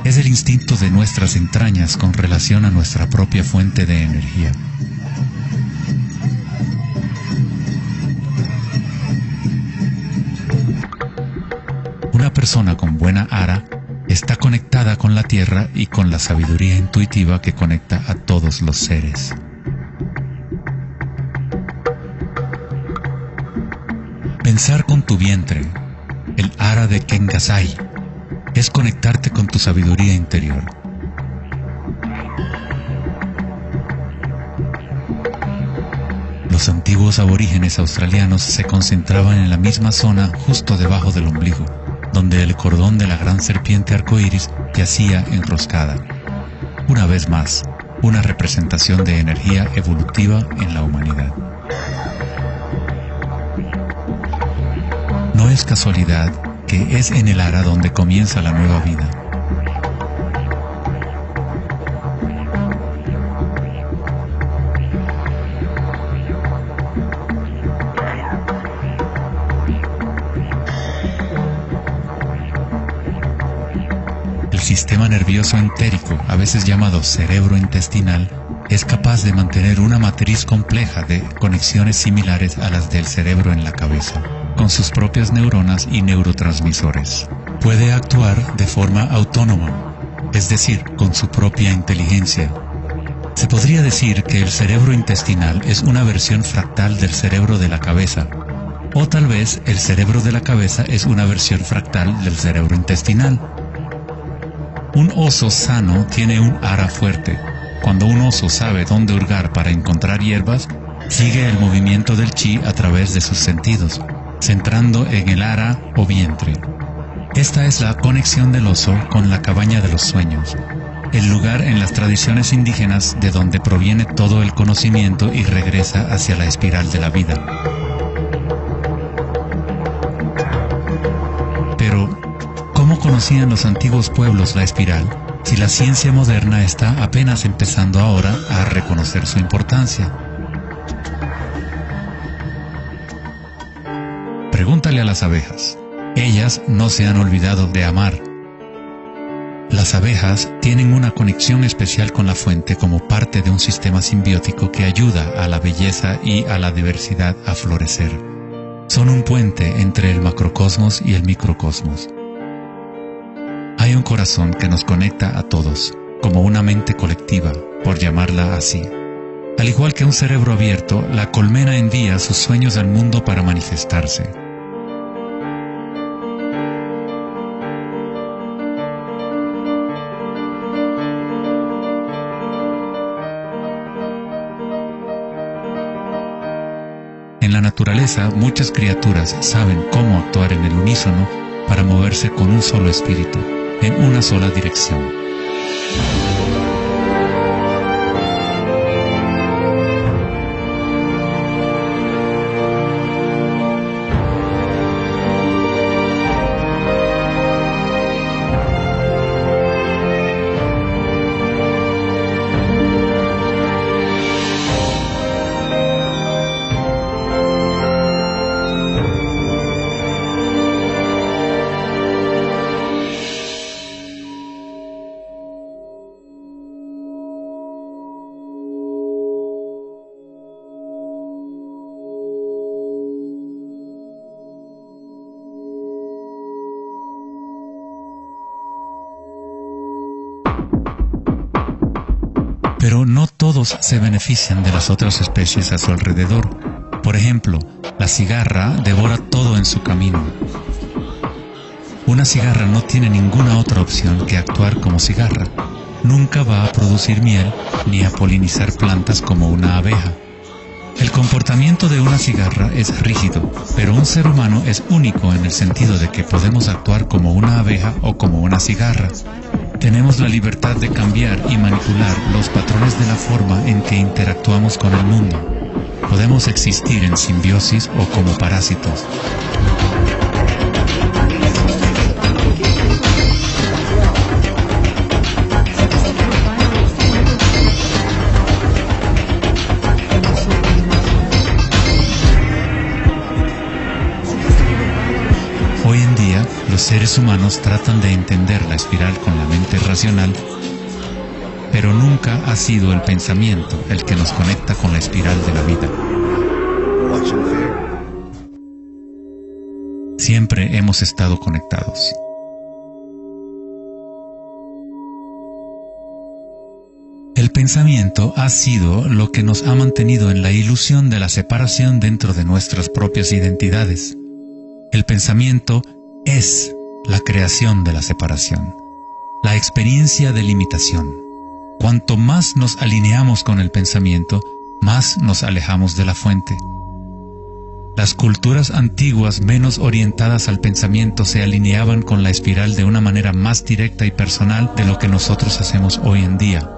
Speaker 1: Es el instinto de nuestras entrañas con relación a nuestra propia fuente de energía. Una persona con buena ara está conectada con la tierra y con la sabiduría intuitiva que conecta a todos los seres. Pensar con tu vientre, el ara de Kengasai, es conectarte con tu sabiduría interior. Los antiguos aborígenes australianos se concentraban en la misma zona justo debajo del ombligo, donde el cordón de la gran serpiente arcoíris yacía enroscada. Una vez más, una representación de energía evolutiva en la humanidad. No es casualidad que es en el ara donde comienza la nueva vida. El sistema nervioso entérico, a veces llamado cerebro intestinal, es capaz de mantener una matriz compleja de conexiones similares a las del cerebro en la cabeza, con sus propias neuronas y neurotransmisores. Puede actuar de forma autónoma, es decir, con su propia inteligencia. Se podría decir que el cerebro intestinal es una versión fractal del cerebro de la cabeza, o tal vez el cerebro de la cabeza es una versión fractal del cerebro intestinal. Un oso sano tiene un ara fuerte. Cuando un oso sabe dónde hurgar para encontrar hierbas, sigue el movimiento del chi a través de sus sentidos, centrando en el ara o vientre. Esta es la conexión del oso con la cabaña de los sueños, el lugar en las tradiciones indígenas de donde proviene todo el conocimiento y regresa hacia la espiral de la vida. Pero, ¿cómo conocían los antiguos pueblos la espiral, si la ciencia moderna está apenas empezando ahora a reconocer su importancia? Pregúntale a las abejas. Ellas no se han olvidado de amar. Las abejas tienen una conexión especial con la fuente como parte de un sistema simbiótico que ayuda a la belleza y a la diversidad a florecer. Son un puente entre el macrocosmos y el microcosmos. Hay un corazón que nos conecta a todos, como una mente colectiva, por llamarla así. Al igual que un cerebro abierto, la colmena envía sus sueños al mundo para manifestarse. En la naturaleza, muchas criaturas saben cómo actuar en el unísono para moverse con un solo espíritu, en una sola dirección. Pero no todos se benefician de las otras especies a su alrededor. Por ejemplo, la cigarra devora todo en su camino. Una cigarra no tiene ninguna otra opción que actuar como cigarra. Nunca va a producir miel ni a polinizar plantas como una abeja. El comportamiento de una cigarra es rígido, pero un ser humano es único en el sentido de que podemos actuar como una abeja o como una cigarra. Tenemos la libertad de cambiar y manipular los patrones de la forma en que interactuamos con el mundo. Podemos existir en simbiosis o como parásitos. Hoy en día, los seres humanos tratan de entender la espiral con la mente racional, pero nunca ha sido el pensamiento el que nos conecta con la espiral de la vida. Siempre hemos estado conectados. El pensamiento ha sido lo que nos ha mantenido en la ilusión de la separación dentro de nuestras propias identidades. El pensamiento es la creación de la separación, la experiencia de limitación. Cuanto más nos alineamos con el pensamiento, más nos alejamos de la fuente. Las culturas antiguas menos orientadas al pensamiento se alineaban con la espiral de una manera más directa y personal de lo que nosotros hacemos hoy en día.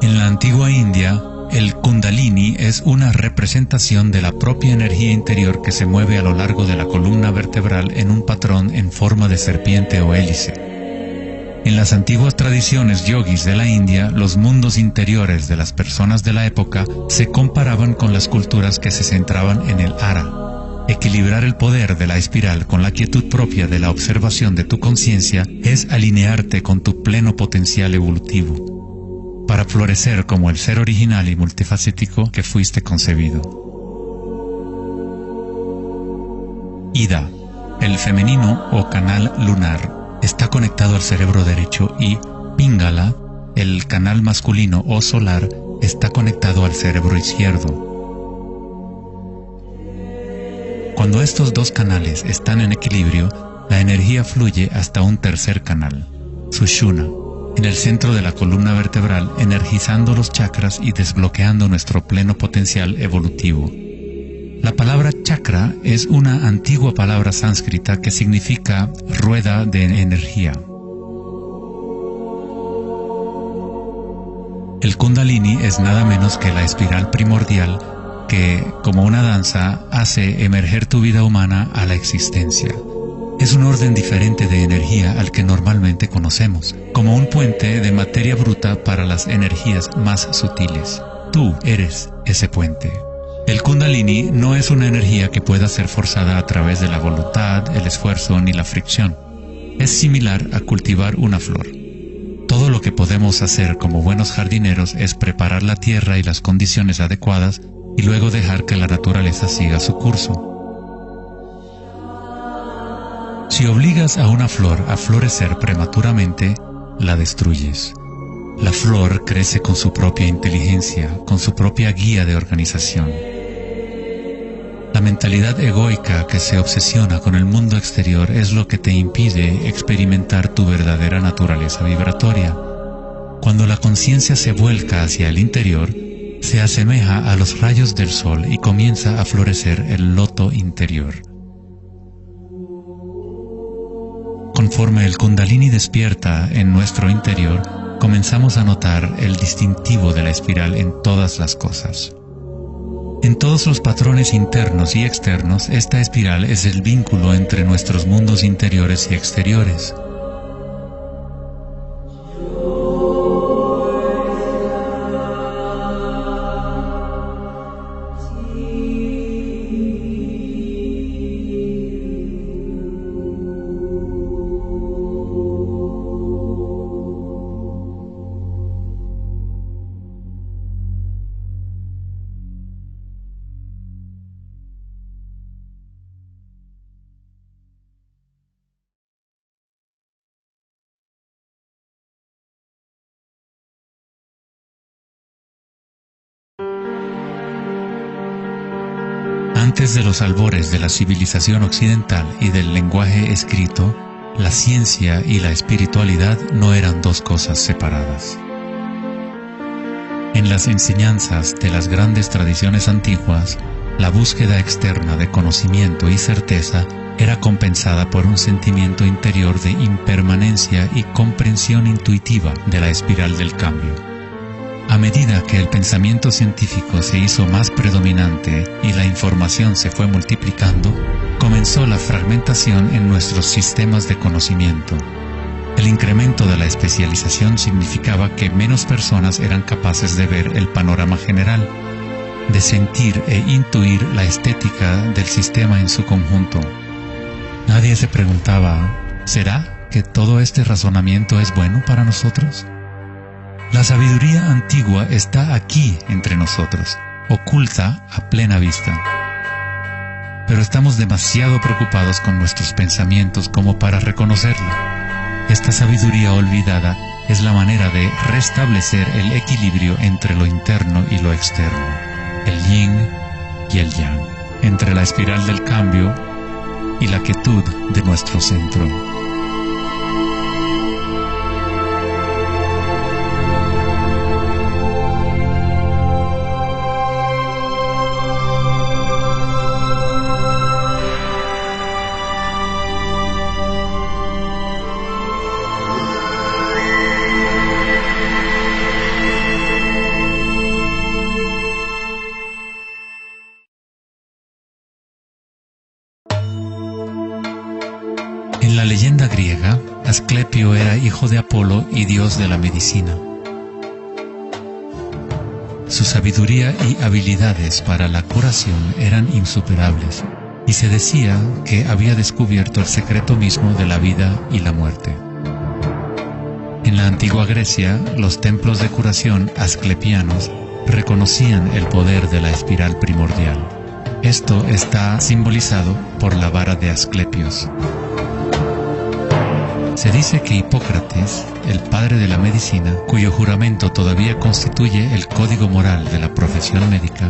Speaker 1: En la antigua India, el Kundalini es una representación de la propia energía interior que se mueve a lo largo de la columna vertebral en un patrón en forma de serpiente o hélice. En las antiguas tradiciones yogis de la India, los mundos interiores de las personas de la época se comparaban con las culturas que se centraban en el ara. Equilibrar el poder de la espiral con la quietud propia de la observación de tu conciencia es alinearte con tu pleno potencial evolutivo, para florecer como el ser original y multifacético que fuiste concebido. Ida, el femenino o canal lunar, está conectado al cerebro derecho y Pingala, el canal masculino o solar, está conectado al cerebro izquierdo. Cuando estos dos canales están en equilibrio, la energía fluye hasta un tercer canal, Sushumna, en el centro de la columna vertebral, energizando los chakras y desbloqueando nuestro pleno potencial evolutivo. La palabra chakra es una antigua palabra sánscrita que significa rueda de energía. El Kundalini es nada menos que la espiral primordial que, como una danza, hace emerger tu vida humana a la existencia. Es un orden diferente de energía al que normalmente conocemos, como un puente de materia bruta para las energías más sutiles. Tú eres ese puente. El Kundalini no es una energía que pueda ser forzada a través de la voluntad, el esfuerzo ni la fricción. Es similar a cultivar una flor. Todo lo que podemos hacer como buenos jardineros es preparar la tierra y las condiciones adecuadas y luego dejar que la naturaleza siga su curso. Si obligas a una flor a florecer prematuramente, la destruyes. La flor crece con su propia inteligencia, con su propia guía de organización. La mentalidad egoica que se obsesiona con el mundo exterior es lo que te impide experimentar tu verdadera naturaleza vibratoria. Cuando la conciencia se vuelca hacia el interior, se asemeja a los rayos del sol y comienza a florecer el loto interior. Conforme el Kundalini despierta en nuestro interior, comenzamos a notar el distintivo de la espiral en todas las cosas. En todos los patrones internos y externos, esta espiral es el vínculo entre nuestros mundos interiores y exteriores. Antes de los albores de la civilización occidental y del lenguaje escrito, la ciencia y la espiritualidad no eran dos cosas separadas. En las enseñanzas de las grandes tradiciones antiguas, la búsqueda externa de conocimiento y certeza era compensada por un sentimiento interior de impermanencia y comprensión intuitiva de la espiral del cambio. A medida que el pensamiento científico se hizo más predominante y la información se fue multiplicando, comenzó la fragmentación en nuestros sistemas de conocimiento. El incremento de la especialización significaba que menos personas eran capaces de ver el panorama general, de sentir e intuir la estética del sistema en su conjunto. Nadie se preguntaba, ¿será que todo este razonamiento es bueno para nosotros? La sabiduría antigua está aquí entre nosotros, oculta a plena vista. Pero estamos demasiado preocupados con nuestros pensamientos como para reconocerla. Esta sabiduría olvidada es la manera de restablecer el equilibrio entre lo interno y lo externo, el yin y el yang, entre la espiral del cambio y la quietud de nuestro centro. leyenda griega, Asclepio era hijo de Apolo y dios de la medicina. Su sabiduría y habilidades para la curación eran insuperables, y se decía que había descubierto el secreto mismo de la vida y la muerte. En la antigua Grecia, los templos de curación asclepianos reconocían el poder de la espiral primordial. Esto está simbolizado por la vara de Asclepios. Se dice que Hipócrates, el padre de la medicina, cuyo juramento todavía constituye el código moral de la profesión médica,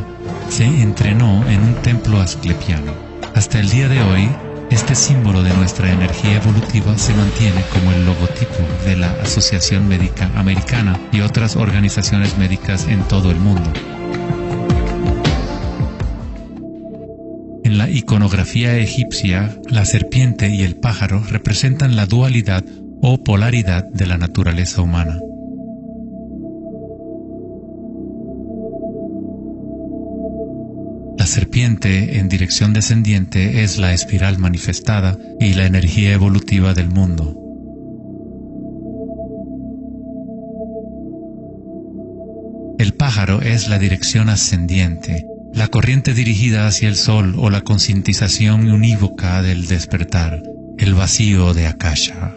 Speaker 1: se entrenó en un templo asclepiano. Hasta el día de hoy, este símbolo de nuestra energía evolutiva se mantiene como el logotipo de la Asociación Médica Americana y otras organizaciones médicas en todo el mundo. En la iconografía egipcia, la serpiente y el pájaro representan la dualidad o polaridad de la naturaleza humana. La serpiente en dirección descendiente es la espiral manifestada y la energía evolutiva del mundo. El pájaro es la dirección ascendiente, la corriente dirigida hacia el sol o la concientización unívoca del despertar, el vacío de Akasha.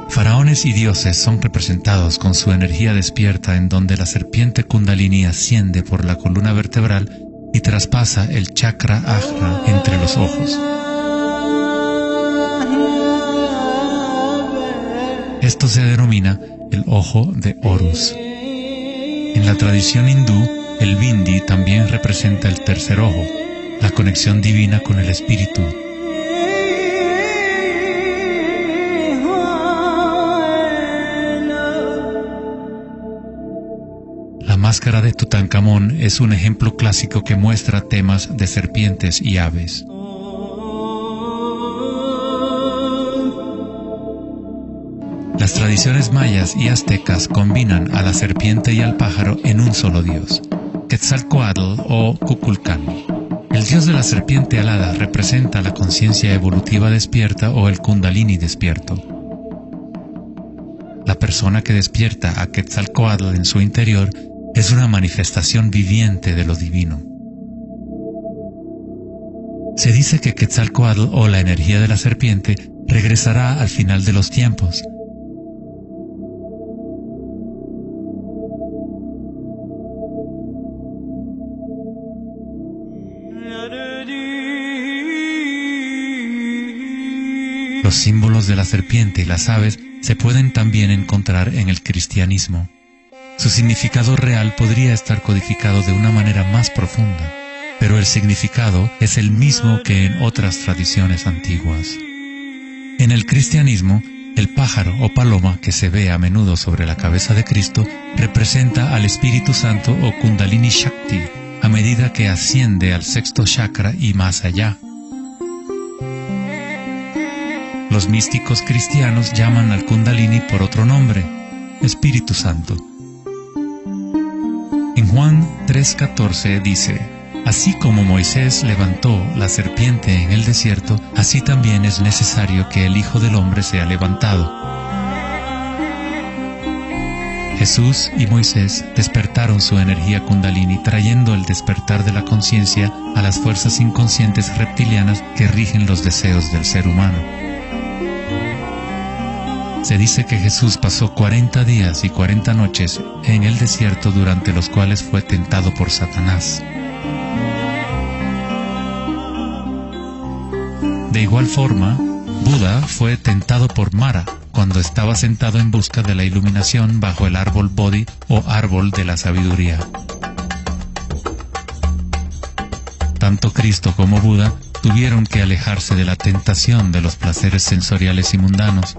Speaker 1: Faraones y dioses son representados con su energía despierta, en donde la serpiente Kundalini asciende por la columna vertebral y traspasa el chakra ajna entre los ojos. Esto se denomina el ojo de Horus. En la tradición hindú, el bindi también representa el tercer ojo, la conexión divina con el espíritu. La máscara de Tutankamón es un ejemplo clásico que muestra temas de serpientes y aves. Las tradiciones mayas y aztecas combinan a la serpiente y al pájaro en un solo dios, Quetzalcóatl o Kukulcán. El dios de la serpiente alada representa la conciencia evolutiva despierta o el Kundalini despierto. La persona que despierta a Quetzalcóatl en su interior es una manifestación viviente de lo divino. Se dice que Quetzalcóatl o la energía de la serpiente regresará al final de los tiempos. Los símbolos de la serpiente y las aves se pueden también encontrar en el cristianismo. Su significado real podría estar codificado de una manera más profunda, pero el significado es el mismo que en otras tradiciones antiguas. En el cristianismo, el pájaro o paloma que se ve a menudo sobre la cabeza de Cristo representa al Espíritu Santo o Kundalini Shakti a medida que asciende al sexto chakra y más allá. Los místicos cristianos llaman al Kundalini por otro nombre, Espíritu Santo. En Juan 3:14 dice: así como Moisés levantó la serpiente en el desierto, así también es necesario que el Hijo del Hombre sea levantado. Jesús y Moisés despertaron su energía Kundalini, trayendo el despertar de la conciencia a las fuerzas inconscientes reptilianas que rigen los deseos del ser humano. Se dice que Jesús pasó 40 días y 40 noches en el desierto, durante los cuales fue tentado por Satanás. De igual forma, Buda fue tentado por Mara cuando estaba sentado en busca de la iluminación bajo el árbol Bodhi o árbol de la sabiduría. Tanto Cristo como Buda tuvieron que alejarse de la tentación de los placeres sensoriales y mundanos.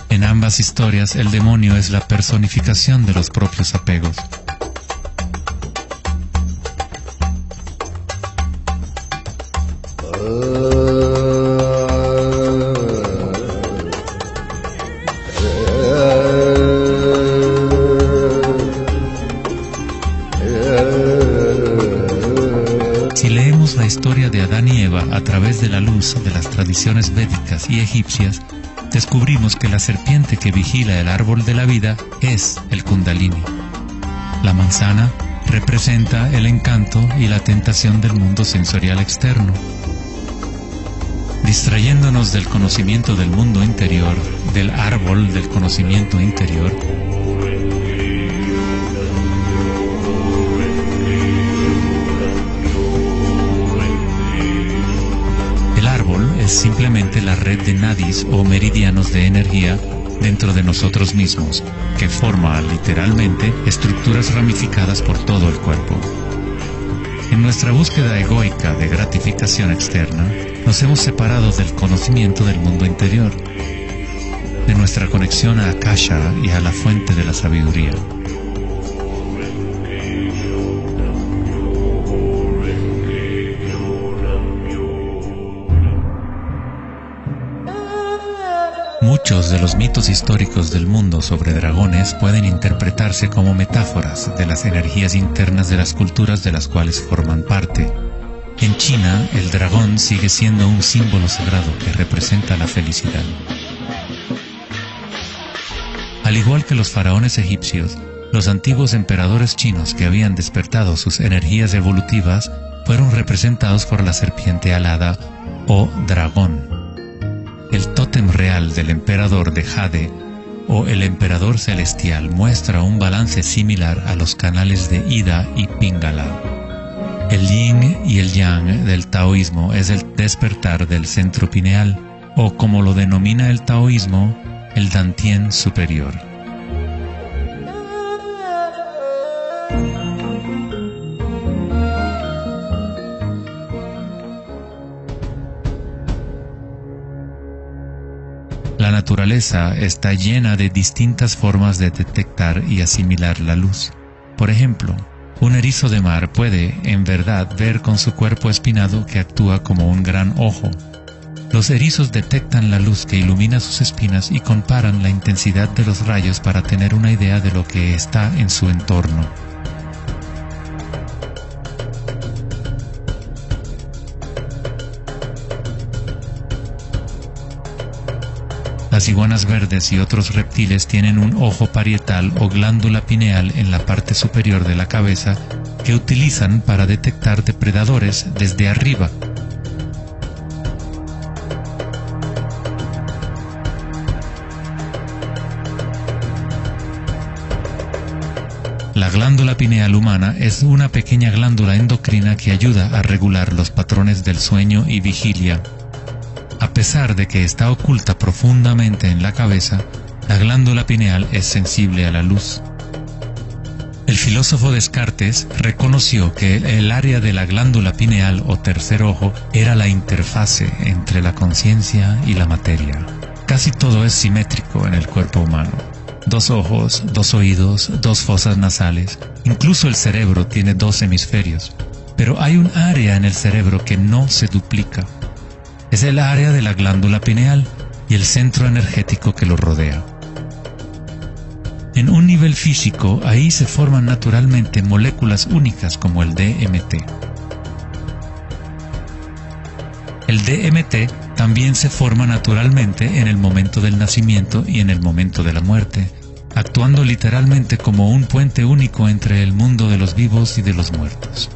Speaker 1: En ambas historias, el demonio es la personificación de los propios apegos. Si leemos la historia de Adán y Eva a través de la luz de las tradiciones védicas y egipcias, descubrimos que la serpiente que vigila el árbol de la vida es el Kundalini. La manzana representa el encanto y la tentación del mundo sensorial externo. Distrayéndonos del conocimiento del mundo interior, del árbol del conocimiento interior, el árbol es simplemente la red de nadis o meridianos de energía dentro de nosotros mismos, que forma literalmente estructuras ramificadas por todo el cuerpo. En nuestra búsqueda egoica de gratificación externa, nos hemos separado del conocimiento del mundo interior, de nuestra conexión a Akasha y a la fuente de la sabiduría. Muchos de los mitos históricos del mundo sobre dragones pueden interpretarse como metáforas de las energías internas de las culturas de las cuales forman parte. En China, el dragón sigue siendo un símbolo sagrado que representa la felicidad. Al igual que los faraones egipcios, los antiguos emperadores chinos que habían despertado sus energías evolutivas fueron representados por la serpiente alada o dragón. El tótem real del emperador de Jade o el emperador celestial muestra un balance similar a los canales de Ida y Pingala. El yin y el yang del taoísmo es el despertar del centro pineal, o como lo denomina el taoísmo, el Dantien superior. La naturaleza está llena de distintas formas de detectar y asimilar la luz. Por ejemplo, un erizo de mar puede, en verdad, ver con su cuerpo espinado que actúa como un gran ojo. Los erizos detectan la luz que ilumina sus espinas y comparan la intensidad de los rayos para tener una idea de lo que está en su entorno. Las iguanas verdes y otros reptiles tienen un ojo parietal o glándula pineal en la parte superior de la cabeza que utilizan para detectar depredadores desde arriba. La glándula pineal humana es una pequeña glándula endocrina que ayuda a regular los patrones del sueño y vigilia. A pesar de que está oculta profundamente en la cabeza, la glándula pineal es sensible a la luz. El filósofo Descartes reconoció que el área de la glándula pineal o tercer ojo era la interfase entre la conciencia y la materia. Casi todo es simétrico en el cuerpo humano. 2 ojos, 2 oídos, 2 fosas nasales, incluso el cerebro tiene 2 hemisferios. Pero hay un área en el cerebro que no se duplica. Es el área de la glándula pineal y el centro energético que lo rodea. En un nivel físico, ahí se forman naturalmente moléculas únicas como el DMT. El DMT también se forma naturalmente en el momento del nacimiento y en el momento de la muerte, actuando literalmente como un puente único entre el mundo de los vivos y de los muertos.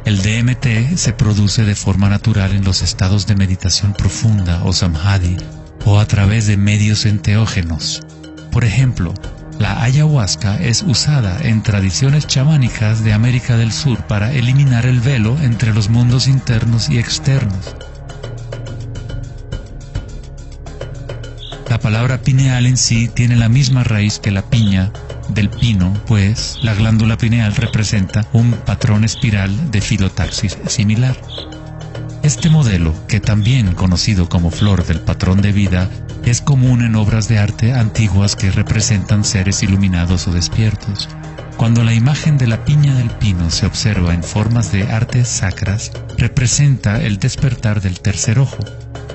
Speaker 1: El DMT se produce de forma natural en los estados de meditación profunda o samadhi o a través de medios enteógenos. Por ejemplo, la ayahuasca es usada en tradiciones chamánicas de América del Sur para eliminar el velo entre los mundos internos y externos. La palabra pineal en sí tiene la misma raíz que la piña del pino, pues la glándula pineal representa un patrón espiral de filotaxis similar. Este modelo, que también conocido como flor del patrón de vida, es común en obras de arte antiguas que representan seres iluminados o despiertos. Cuando la imagen de la piña del pino se observa en formas de artes sacras, representa el despertar del tercer ojo,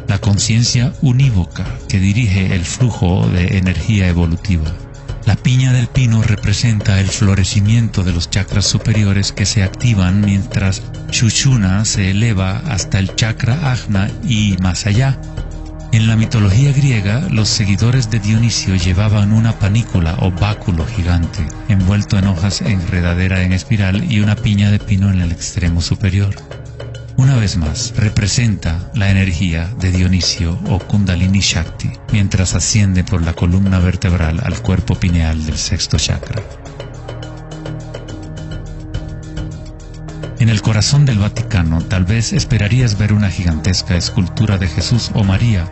Speaker 1: la conciencia unívoca que dirige el flujo de energía evolutiva. La piña del pino representa el florecimiento de los chakras superiores que se activan mientras Sushumna se eleva hasta el chakra Ajna y más allá. En la mitología griega, los seguidores de Dionisio llevaban una panícula o báculo gigante, envuelto en hojas enredadera en espiral y una piña de pino en el extremo superior. Una vez más, representa la energía de Dionisio o Kundalini Shakti, mientras asciende por la columna vertebral al cuerpo pineal del sexto chakra. En el corazón del Vaticano, tal vez esperarías ver una gigantesca escultura de Jesús o María,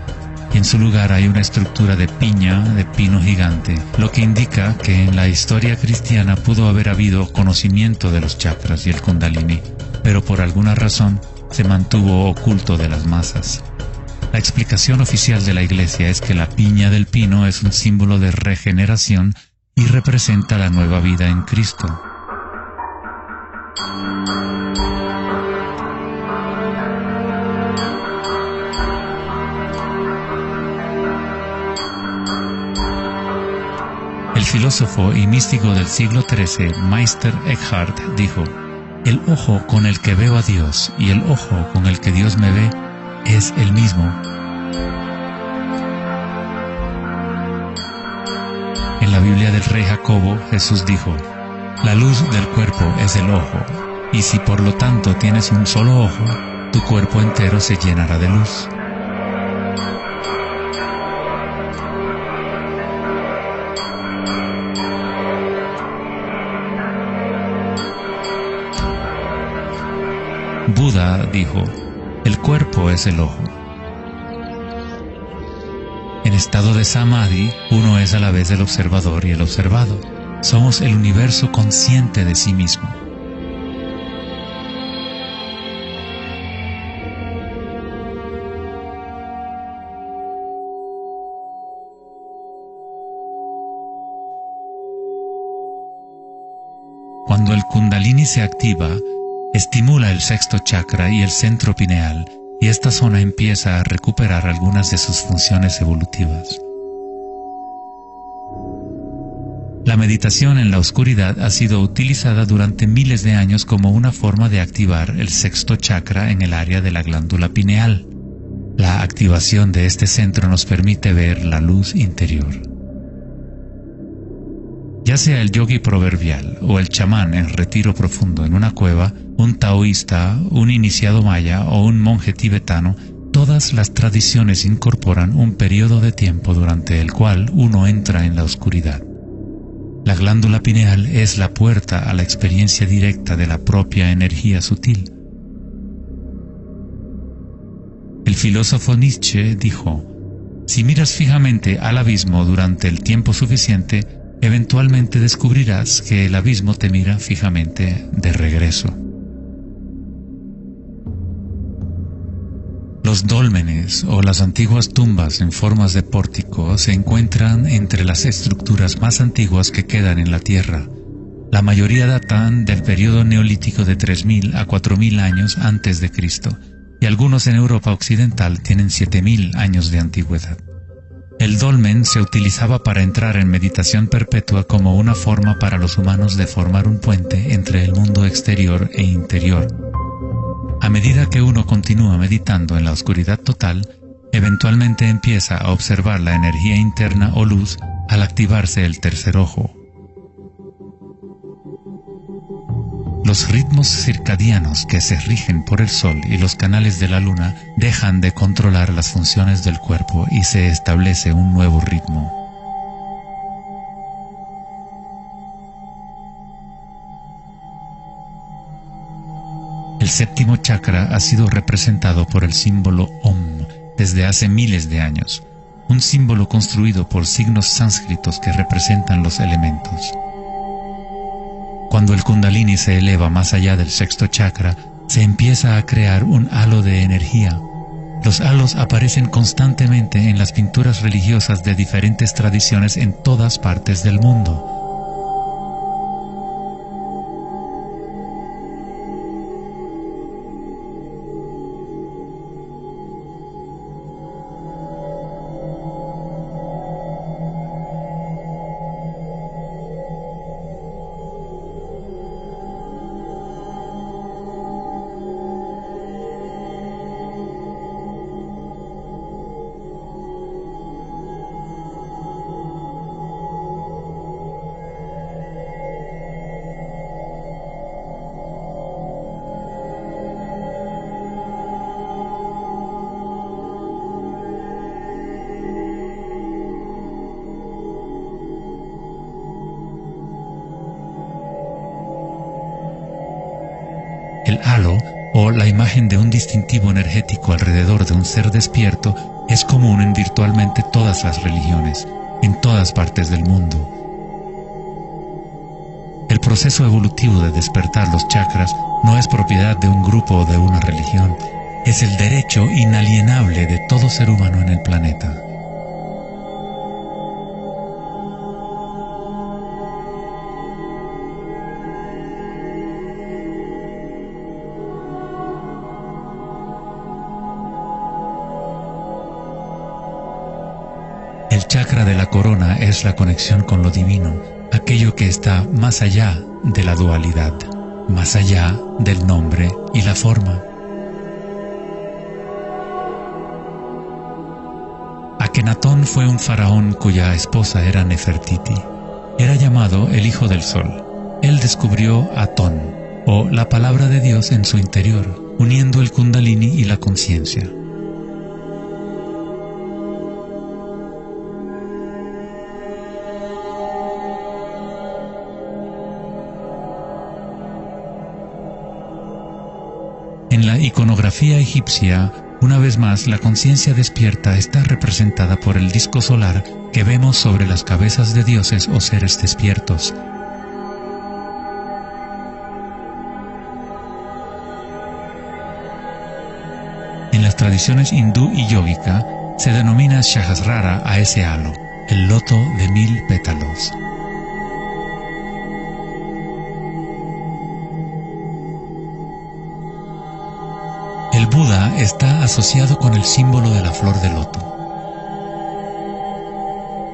Speaker 1: y en su lugar hay una estructura de piña de pino gigante, lo que indica que en la historia cristiana pudo haber habido conocimiento de los chakras y el Kundalini, pero por alguna razón se mantuvo oculto de las masas. La explicación oficial de la Iglesia es que la piña del pino es un símbolo de regeneración y representa la nueva vida en Cristo. El filósofo y místico del siglo XIII, Meister Eckhart, dijo: "El ojo con el que veo a Dios y el ojo con el que Dios me ve es el mismo". En la Biblia del rey Jacobo, Jesús dijo: "La luz del cuerpo es el ojo, y si por lo tanto tienes un solo ojo, tu cuerpo entero se llenará de luz". Buda dijo: "El cuerpo es el ojo". En estado de Samadhi, uno es a la vez el observador y el observado. Somos el universo consciente de sí mismo. Cuando el Kundalini se activa, estimula el sexto chakra y el centro pineal, y esta zona empieza a recuperar algunas de sus funciones evolutivas. La meditación en la oscuridad ha sido utilizada durante miles de años como una forma de activar el sexto chakra en el área de la glándula pineal. La activación de este centro nos permite ver la luz interior. Ya sea el yogi proverbial o el chamán en retiro profundo en una cueva, un taoísta, un iniciado maya o un monje tibetano, todas las tradiciones incorporan un periodo de tiempo durante el cual uno entra en la oscuridad. La glándula pineal es la puerta a la experiencia directa de la propia energía sutil. El filósofo Nietzsche dijo: "Si miras fijamente al abismo durante el tiempo suficiente, eventualmente descubrirás que el abismo te mira fijamente de regreso". Los dólmenes o las antiguas tumbas en formas de pórtico se encuentran entre las estructuras más antiguas que quedan en la Tierra. La mayoría datan del periodo neolítico de 3000 a 4000 años antes de Cristo, y algunos en Europa occidental tienen 7000 años de antigüedad. El dolmen se utilizaba para entrar en meditación perpetua como una forma para los humanos de formar un puente entre el mundo exterior e interior. A medida que uno continúa meditando en la oscuridad total, eventualmente empieza a observar la energía interna o luz al activarse el tercer ojo. Los ritmos circadianos que se rigen por el sol y los canales de la luna dejan de controlar las funciones del cuerpo y se establece un nuevo ritmo. El séptimo chakra ha sido representado por el símbolo Om desde hace miles de años, un símbolo construido por signos sánscritos que representan los elementos. Cuando el Kundalini se eleva más allá del sexto chakra, se empieza a crear un halo de energía. Los halos aparecen constantemente en las pinturas religiosas de diferentes tradiciones en todas partes del mundo. El halo, o la imagen de un distintivo energético alrededor de un ser despierto, es común en virtualmente todas las religiones, en todas partes del mundo. El proceso evolutivo de despertar los chakras no es propiedad de un grupo o de una religión, es el derecho inalienable de todo ser humano en el planeta. El chakra de la corona es la conexión con lo divino, aquello que está más allá de la dualidad, más allá del nombre y la forma. Akenatón fue un faraón cuya esposa era Nefertiti. Era llamado el Hijo del Sol. Él descubrió Atón, o la palabra de Dios en su interior, uniendo el Kundalini y la conciencia. En la iconografía egipcia, una vez más, la conciencia despierta está representada por el disco solar que vemos sobre las cabezas de dioses o seres despiertos. En las tradiciones hindú y yógica, se denomina Sahasrara a ese halo, el loto de 1000 pétalos. El Buda está asociado con el símbolo de la flor de loto.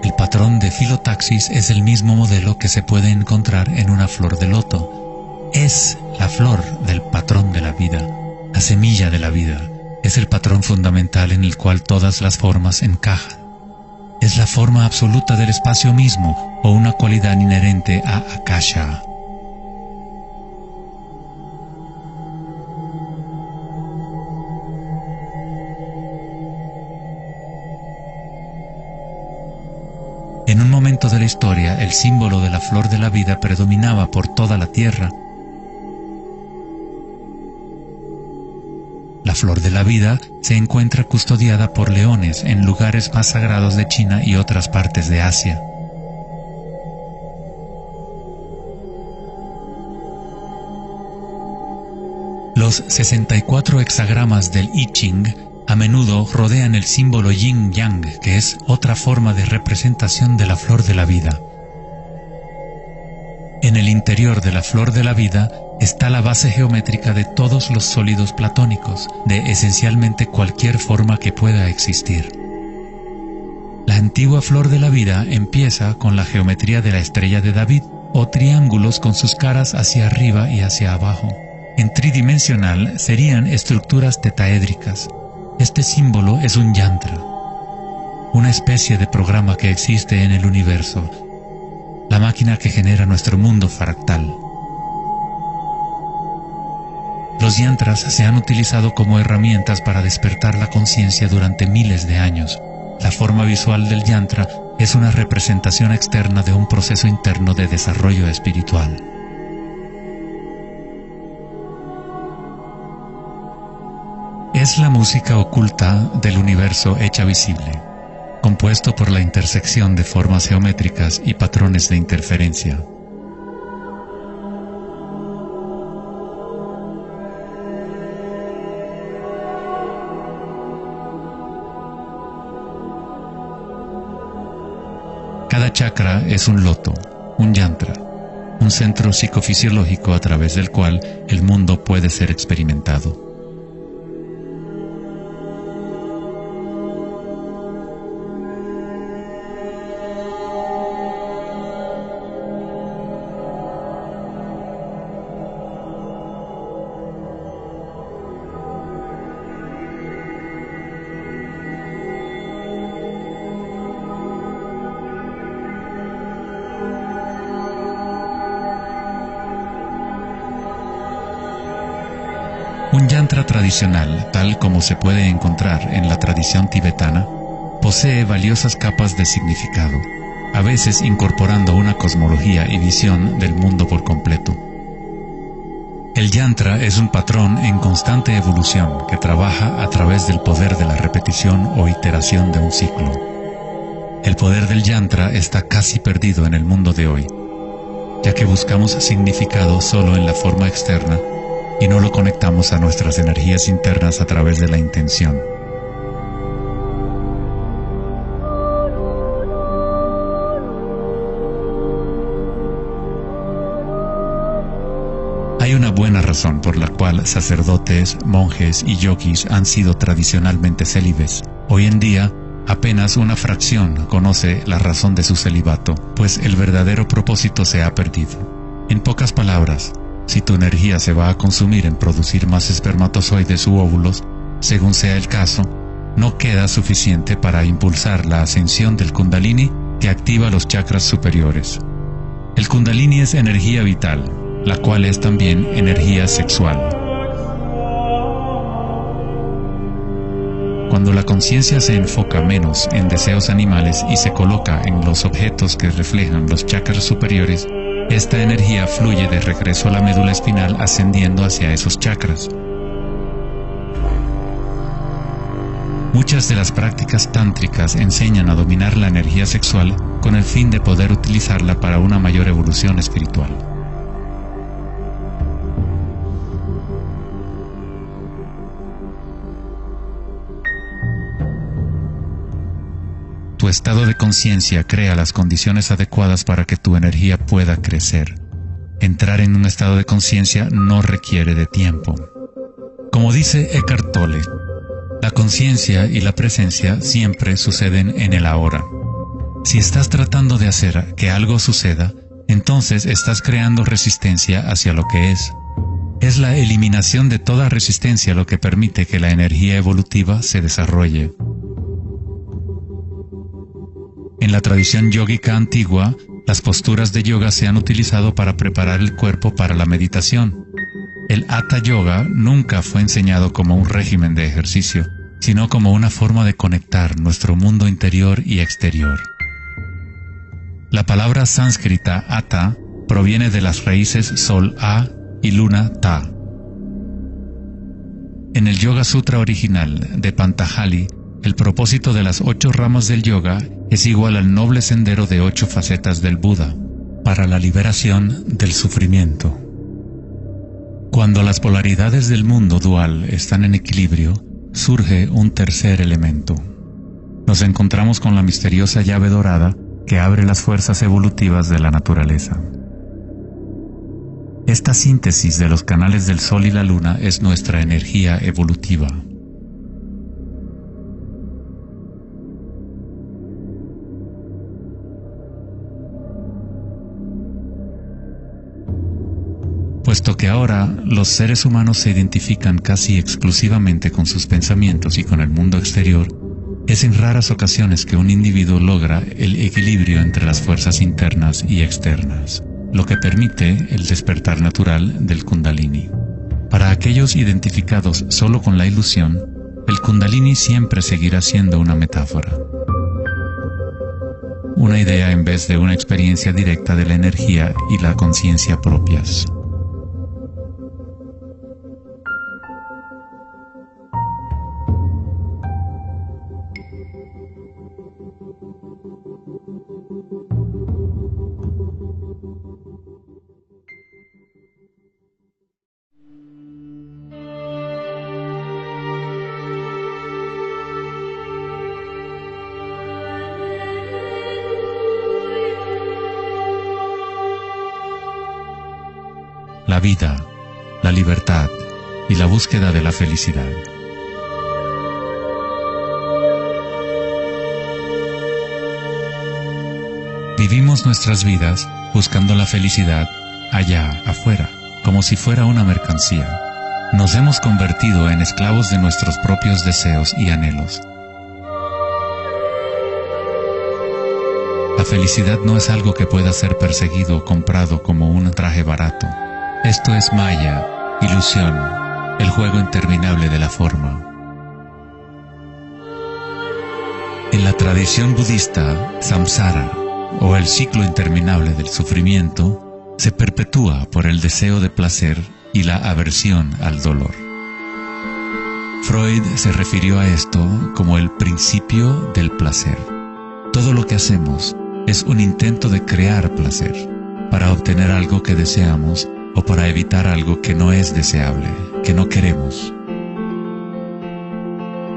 Speaker 1: El patrón de filotaxis es el mismo modelo que se puede encontrar en una flor de loto. Es la flor del patrón de la vida, la semilla de la vida. Es el patrón fundamental en el cual todas las formas encajan. Es la forma absoluta del espacio mismo o una cualidad inherente a Akasha. En un momento de la historia, el símbolo de la flor de la vida predominaba por toda la tierra. La flor de la vida se encuentra custodiada por leones en lugares más sagrados de China y otras partes de Asia. Los 64 hexagramas del I Ching a menudo rodean el símbolo yin-yang, que es otra forma de representación de la flor de la vida. En el interior de la flor de la vida está la base geométrica de todos los sólidos platónicos, de esencialmente cualquier forma que pueda existir. La antigua flor de la vida empieza con la geometría de la estrella de David, o triángulos con sus caras hacia arriba y hacia abajo. En tridimensional serían estructuras tetaédricas. Este símbolo es un yantra, una especie de programa que existe en el universo, la máquina que genera nuestro mundo fractal. Los yantras se han utilizado como herramientas para despertar la conciencia durante miles de años. La forma visual del yantra es una representación externa de un proceso interno de desarrollo espiritual. Es la música oculta del universo hecha visible, compuesto por la intersección de formas geométricas y patrones de interferencia. Cada chakra es un loto, un yantra, un centro psicofisiológico a través del cual el mundo puede ser experimentado. Un yantra tradicional, tal como se puede encontrar en la tradición tibetana, posee valiosas capas de significado, a veces incorporando una cosmología y visión del mundo por completo. El yantra es un patrón en constante evolución que trabaja a través del poder de la repetición o iteración de un ciclo. El poder del yantra está casi perdido en el mundo de hoy, ya que buscamos significado solo en la forma externa y no lo conectamos a nuestras energías internas a través de la intención. Hay una buena razón por la cual sacerdotes, monjes y yogis han sido tradicionalmente célibes. Hoy en día, apenas una fracción conoce la razón de su celibato, pues el verdadero propósito se ha perdido. En pocas palabras, si tu energía se va a consumir en producir más espermatozoides u óvulos, según sea el caso, no queda suficiente para impulsar la ascensión del Kundalini que activa los chakras superiores. El Kundalini es energía vital, la cual es también energía sexual. Cuando la conciencia se enfoca menos en deseos animales y se coloca en los objetos que reflejan los chakras superiores, esta energía fluye de regreso a la médula espinal ascendiendo hacia esos chakras. Muchas de las prácticas tántricas enseñan a dominar la energía sexual con el fin de poder utilizarla para una mayor evolución espiritual. Tu estado de conciencia crea las condiciones adecuadas para que tu energía pueda crecer. Entrar en un estado de conciencia no requiere de tiempo. Como dice Eckhart Tolle, la conciencia y la presencia siempre suceden en el ahora. Si estás tratando de hacer que algo suceda, entonces estás creando resistencia hacia lo que es. Es la eliminación de toda resistencia lo que permite que la energía evolutiva se desarrolle. En la tradición yógica antigua, las posturas de yoga se han utilizado para preparar el cuerpo para la meditación. El Hatha Yoga nunca fue enseñado como un régimen de ejercicio, sino como una forma de conectar nuestro mundo interior y exterior. La palabra sánscrita Hatha proviene de las raíces Sol A y Luna Ta. En el Yoga Sutra original de Patanjali, el propósito de las 8 ramas del yoga es igual al noble sendero de 8 facetas del Buda, para la liberación del sufrimiento. Cuando las polaridades del mundo dual están en equilibrio, surge un tercer elemento. Nos encontramos con la misteriosa llave dorada que abre las fuerzas evolutivas de la naturaleza. Esta síntesis de los canales del Sol y la Luna es nuestra energía evolutiva. Puesto que ahora los seres humanos se identifican casi exclusivamente con sus pensamientos y con el mundo exterior, es en raras ocasiones que un individuo logra el equilibrio entre las fuerzas internas y externas, lo que permite el despertar natural del Kundalini. Para aquellos identificados solo con la ilusión, el Kundalini siempre seguirá siendo una metáfora. Una idea en vez de una experiencia directa de la energía y la conciencia propias. La vida, la libertad y la búsqueda de la felicidad. Vivimos nuestras vidas buscando la felicidad allá afuera, como si fuera una mercancía. Nos hemos convertido en esclavos de nuestros propios deseos y anhelos. La felicidad no es algo que pueda ser perseguido o comprado como un traje barato. Esto es maya, ilusión, el juego interminable de la forma. En la tradición budista, samsara, o el ciclo interminable del sufrimiento, se perpetúa por el deseo de placer y la aversión al dolor. Freud se refirió a esto como el principio del placer. Todo lo que hacemos es un intento de crear placer, para obtener algo que deseamos o para evitar algo que no es deseable, que no queremos.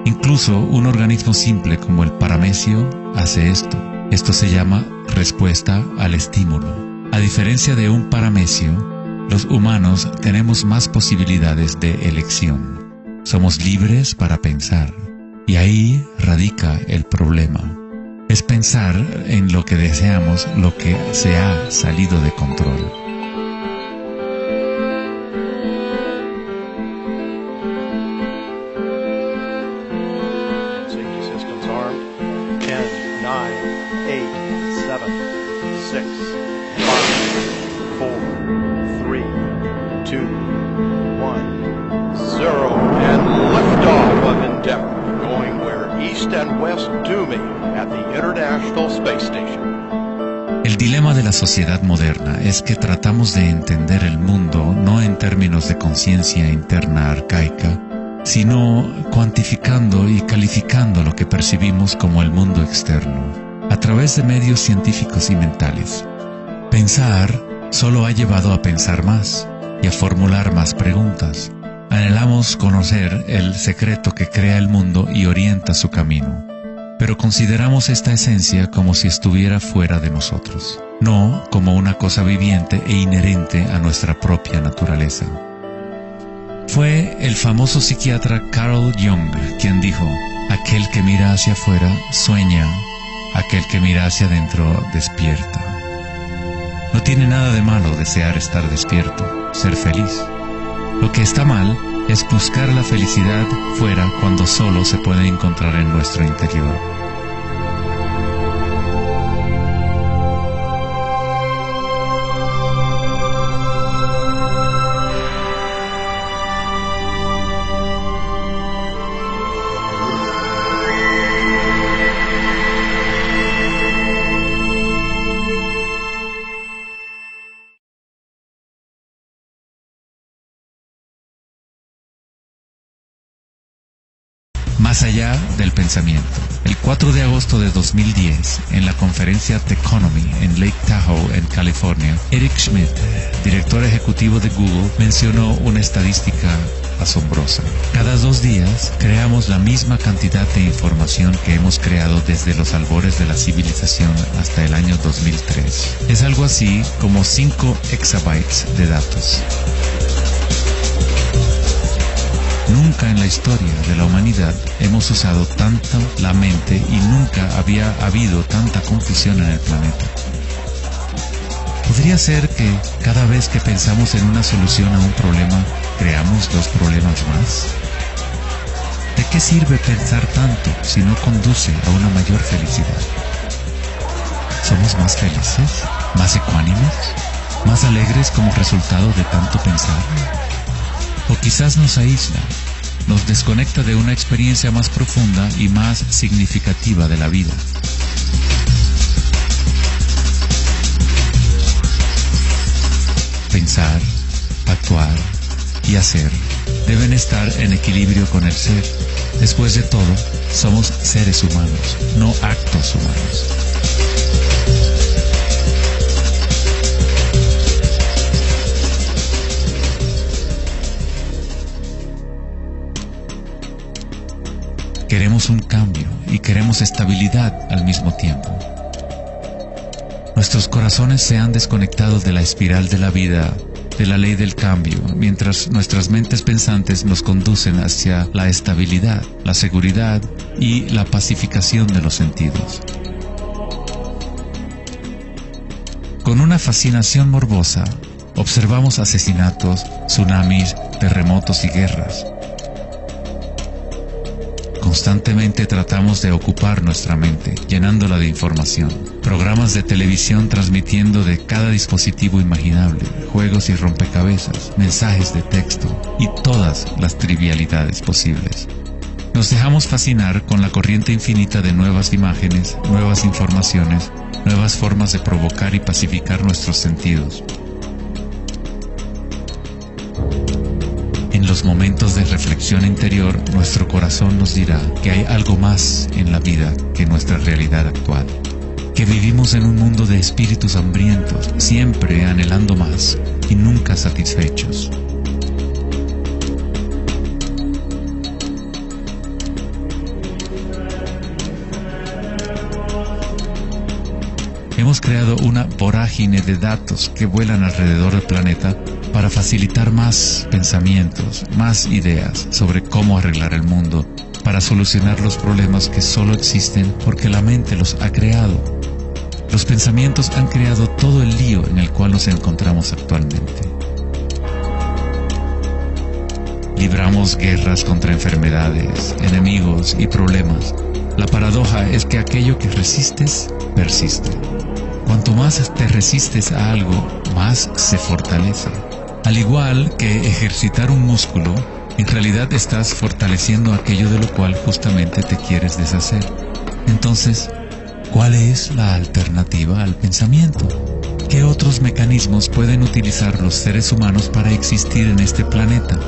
Speaker 1: Incluso un organismo simple como el paramecio hace esto. Esto se llama respuesta al estímulo. A diferencia de un paramecio, los humanos tenemos más posibilidades de elección. Somos libres para pensar, y ahí radica el problema. Es pensar en lo que deseamos lo que se ha salido de control.
Speaker 2: Safety systems armed. 10, 9, 8, 7, 6, 5, 4, 3, 2, 1, 0, and liftoff of Endeavour, going where east and west do meet at the International Space Station.
Speaker 1: El dilema de la sociedad moderna es que tratamos de entender el mundo no en términos de conciencia interna arcaica, sino cuantificando y calificando lo que percibimos como el mundo externo, a través de medios científicos y mentales. Pensar solo ha llevado a pensar más y a formular más preguntas. Anhelamos conocer el secreto que crea el mundo y orienta su camino, pero consideramos esta esencia como si estuviera fuera de nosotros, no como una cosa viviente e inherente a nuestra propia naturaleza. Fue el famoso psiquiatra Carl Jung quien dijo: aquel que mira hacia afuera sueña, aquel que mira hacia adentro despierta. No tiene nada de malo desear estar despierto, ser feliz. Lo que está mal es buscar la felicidad fuera cuando solo se puede encontrar en nuestro interior. Más allá del pensamiento. El 4 de agosto de 2010, en la conferencia Techonomy en Lake Tahoe, en California, Eric Schmidt, director ejecutivo de Google, mencionó una estadística asombrosa. Cada 2 días creamos la misma cantidad de información que hemos creado desde los albores de la civilización hasta el año 2003. Es algo así como 5 exabytes de datos. Nunca en la historia de la humanidad hemos usado tanto la mente y nunca había habido tanta confusión en el planeta. ¿Podría ser que cada vez que pensamos en una solución a un problema, creamos 2 problemas más? ¿De qué sirve pensar tanto si no conduce a una mayor felicidad? ¿Somos más felices? ¿Más ecuánimes? ¿Más alegres como resultado de tanto pensar? O quizás nos aísla, nos desconecta de una experiencia más profunda y más significativa de la vida. Pensar, actuar y hacer deben estar en equilibrio con el ser. Después de todo, somos seres humanos, no actos humanos. Queremos un cambio y queremos estabilidad al mismo tiempo. Nuestros corazones se han desconectado de la espiral de la vida, de la ley del cambio, mientras nuestras mentes pensantes nos conducen hacia la estabilidad, la seguridad y la pacificación de los sentidos. Con una fascinación morbosa, observamos asesinatos, tsunamis, terremotos y guerras. Constantemente tratamos de ocupar nuestra mente, llenándola de información. Programas de televisión transmitiendo de cada dispositivo imaginable, juegos y rompecabezas, mensajes de texto y todas las trivialidades posibles. Nos dejamos fascinar con la corriente infinita de nuevas imágenes, nuevas informaciones, nuevas formas de provocar y pacificar nuestros sentidos. los momentos de reflexión interior, nuestro corazón nos dirá que hay algo más en la vida que nuestra realidad actual, que vivimos en un mundo de espíritus hambrientos, siempre anhelando más y nunca satisfechos. Hemos creado una vorágine de datos que vuelan alrededor del planeta para facilitar más pensamientos, más ideas sobre cómo arreglar el mundo, para solucionar los problemas que solo existen porque la mente los ha creado. Los pensamientos han creado todo el lío en el cual nos encontramos actualmente. Libramos guerras contra enfermedades, enemigos y problemas. La paradoja es que aquello que resistes, persiste. Cuanto más te resistes a algo, más se fortalece. Al igual que ejercitar un músculo, en realidad estás fortaleciendo aquello de lo cual justamente te quieres deshacer. Entonces, ¿cuál es la alternativa al pensamiento? ¿Qué otros mecanismos pueden utilizar los seres humanos para existir en este planeta?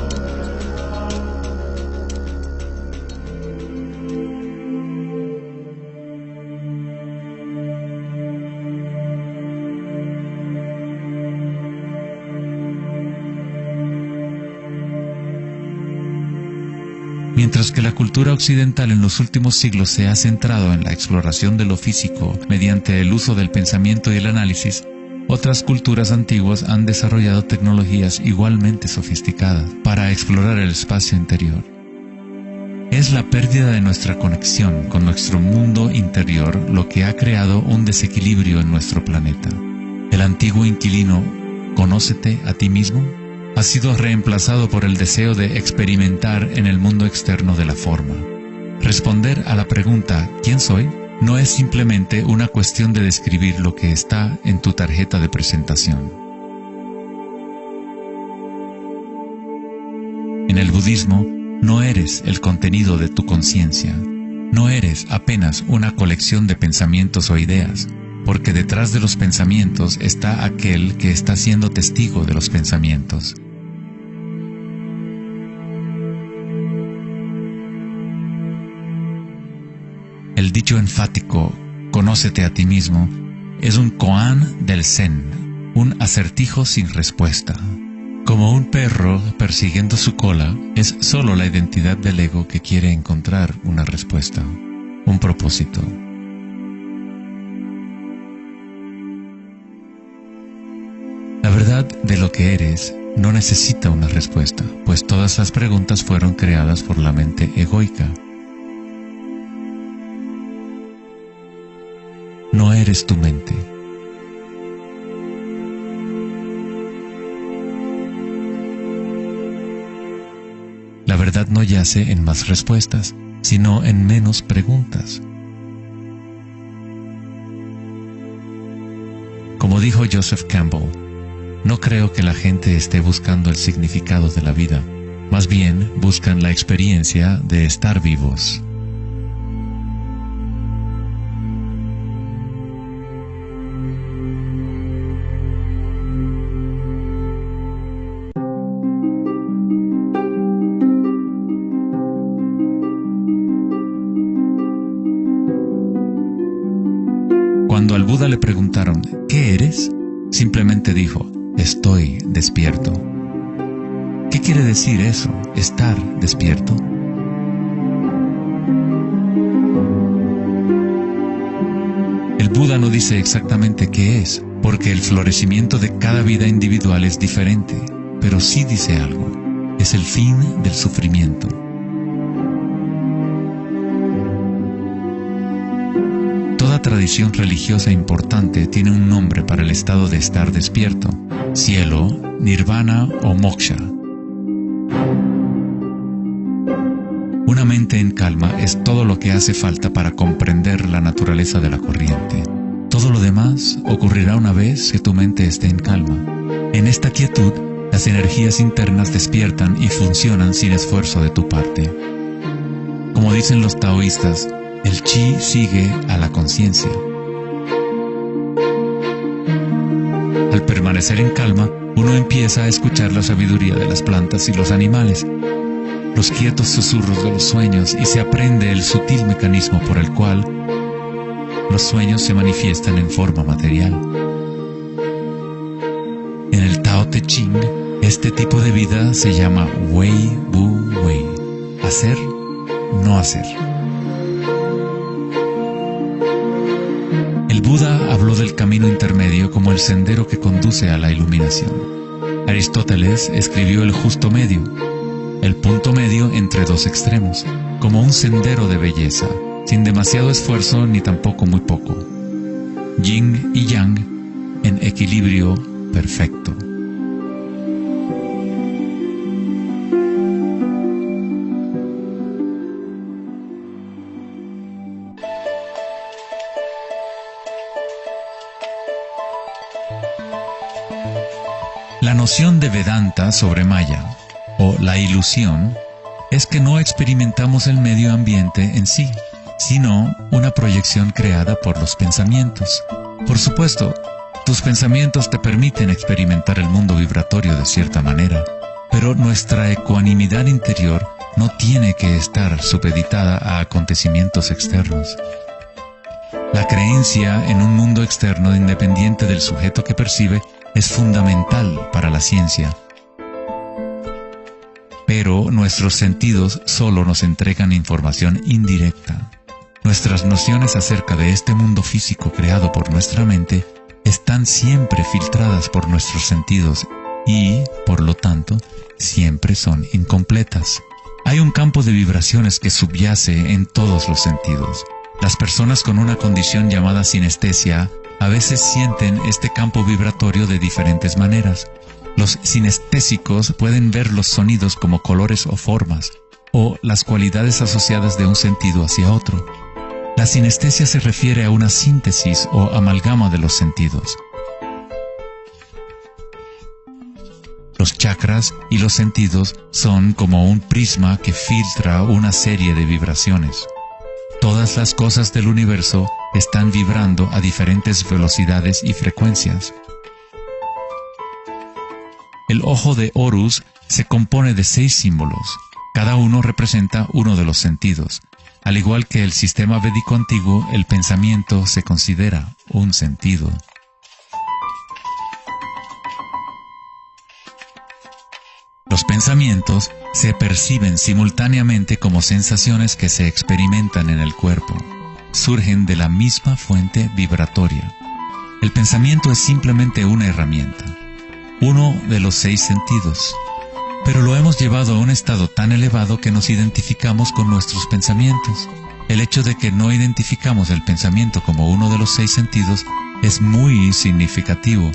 Speaker 1: Mientras que la cultura occidental en los últimos siglos se ha centrado en la exploración de lo físico mediante el uso del pensamiento y el análisis, otras culturas antiguas han desarrollado tecnologías igualmente sofisticadas para explorar el espacio interior. Es la pérdida de nuestra conexión con nuestro mundo interior lo que ha creado un desequilibrio en nuestro planeta. El antiguo inquilino, «Conócete a ti mismo», ha sido reemplazado por el deseo de experimentar en el mundo externo de la forma. Responder a la pregunta ¿quién soy? No es simplemente una cuestión de describir lo que está en tu tarjeta de presentación. En el budismo, no eres el contenido de tu conciencia. No eres apenas una colección de pensamientos o ideas, porque detrás de los pensamientos está aquel que está siendo testigo de los pensamientos. El dicho enfático, «Conócete a ti mismo», es un koan del Zen, un acertijo sin respuesta. Como un perro persiguiendo su cola, es solo la identidad del ego que quiere encontrar una respuesta, un propósito. La verdad de lo que eres no necesita una respuesta, pues todas las preguntas fueron creadas por la mente egoica. No eres tu mente. La verdad no yace en más respuestas, sino en menos preguntas. Como dijo Joseph Campbell, no creo que la gente esté buscando el significado de la vida, más bien buscan la experiencia de estar vivos. Cuando al Buda le preguntaron, ¿qué eres?, simplemente dijo, estoy despierto. ¿Qué quiere decir eso, estar despierto? El Buda no dice exactamente qué es, porque el florecimiento de cada vida individual es diferente, pero sí dice algo, es el fin del sufrimiento. Toda tradición religiosa importante tiene un nombre para el estado de estar despierto: cielo, nirvana o moksha. Una mente en calma es todo lo que hace falta para comprender la naturaleza de la corriente. Todo lo demás ocurrirá una vez que tu mente esté en calma. En esta quietud, las energías internas despiertan y funcionan sin esfuerzo de tu parte. Como dicen los taoístas, el chi sigue a la conciencia. Al permanecer en calma, uno empieza a escuchar la sabiduría de las plantas y los animales, los quietos susurros de los sueños y se aprende el sutil mecanismo por el cual los sueños se manifiestan en forma material. En el Tao Te Ching, este tipo de vida se llama Wei Bu Wei, hacer, no hacer. El Buda habló del camino intermedio como el sendero que conduce a la iluminación. Aristóteles escribió el justo medio, el punto medio entre dos extremos, como un sendero de belleza, sin demasiado esfuerzo ni tampoco muy poco. Yin y Yang en equilibrio perfecto. La noción de Vedanta sobre Maya, o la ilusión, es que no experimentamos el medio ambiente en sí, sino una proyección creada por los pensamientos. Por supuesto, tus pensamientos te permiten experimentar el mundo vibratorio de cierta manera, pero nuestra ecuanimidad interior no tiene que estar supeditada a acontecimientos externos. La creencia en un mundo externo independiente del sujeto que percibe es fundamental para la ciencia. Pero nuestros sentidos solo nos entregan información indirecta. Nuestras nociones acerca de este mundo físico creado por nuestra mente están siempre filtradas por nuestros sentidos y, por lo tanto, siempre son incompletas. Hay un campo de vibraciones que subyace en todos los sentidos. Las personas con una condición llamada sinestesia a veces sienten este campo vibratorio de diferentes maneras. Los sinestésicos pueden ver los sonidos como colores o formas, o las cualidades asociadas de un sentido hacia otro. La sinestesia se refiere a una síntesis o amalgama de los sentidos. Los chakras y los sentidos son como un prisma que filtra una serie de vibraciones. Todas las cosas del universo están vibrando a diferentes velocidades y frecuencias. El ojo de Horus se compone de 6 símbolos. Cada uno representa uno de los sentidos. Al igual que el sistema védico antiguo, el pensamiento se considera un sentido. Los pensamientos se perciben simultáneamente como sensaciones que se experimentan en el cuerpo. Surgen de la misma fuente vibratoria. El pensamiento es simplemente una herramienta, uno de los 6 sentidos, pero lo hemos llevado a un estado tan elevado que nos identificamos con nuestros pensamientos. El hecho de que no identificamos el pensamiento como uno de los 6 sentidos es muy significativo.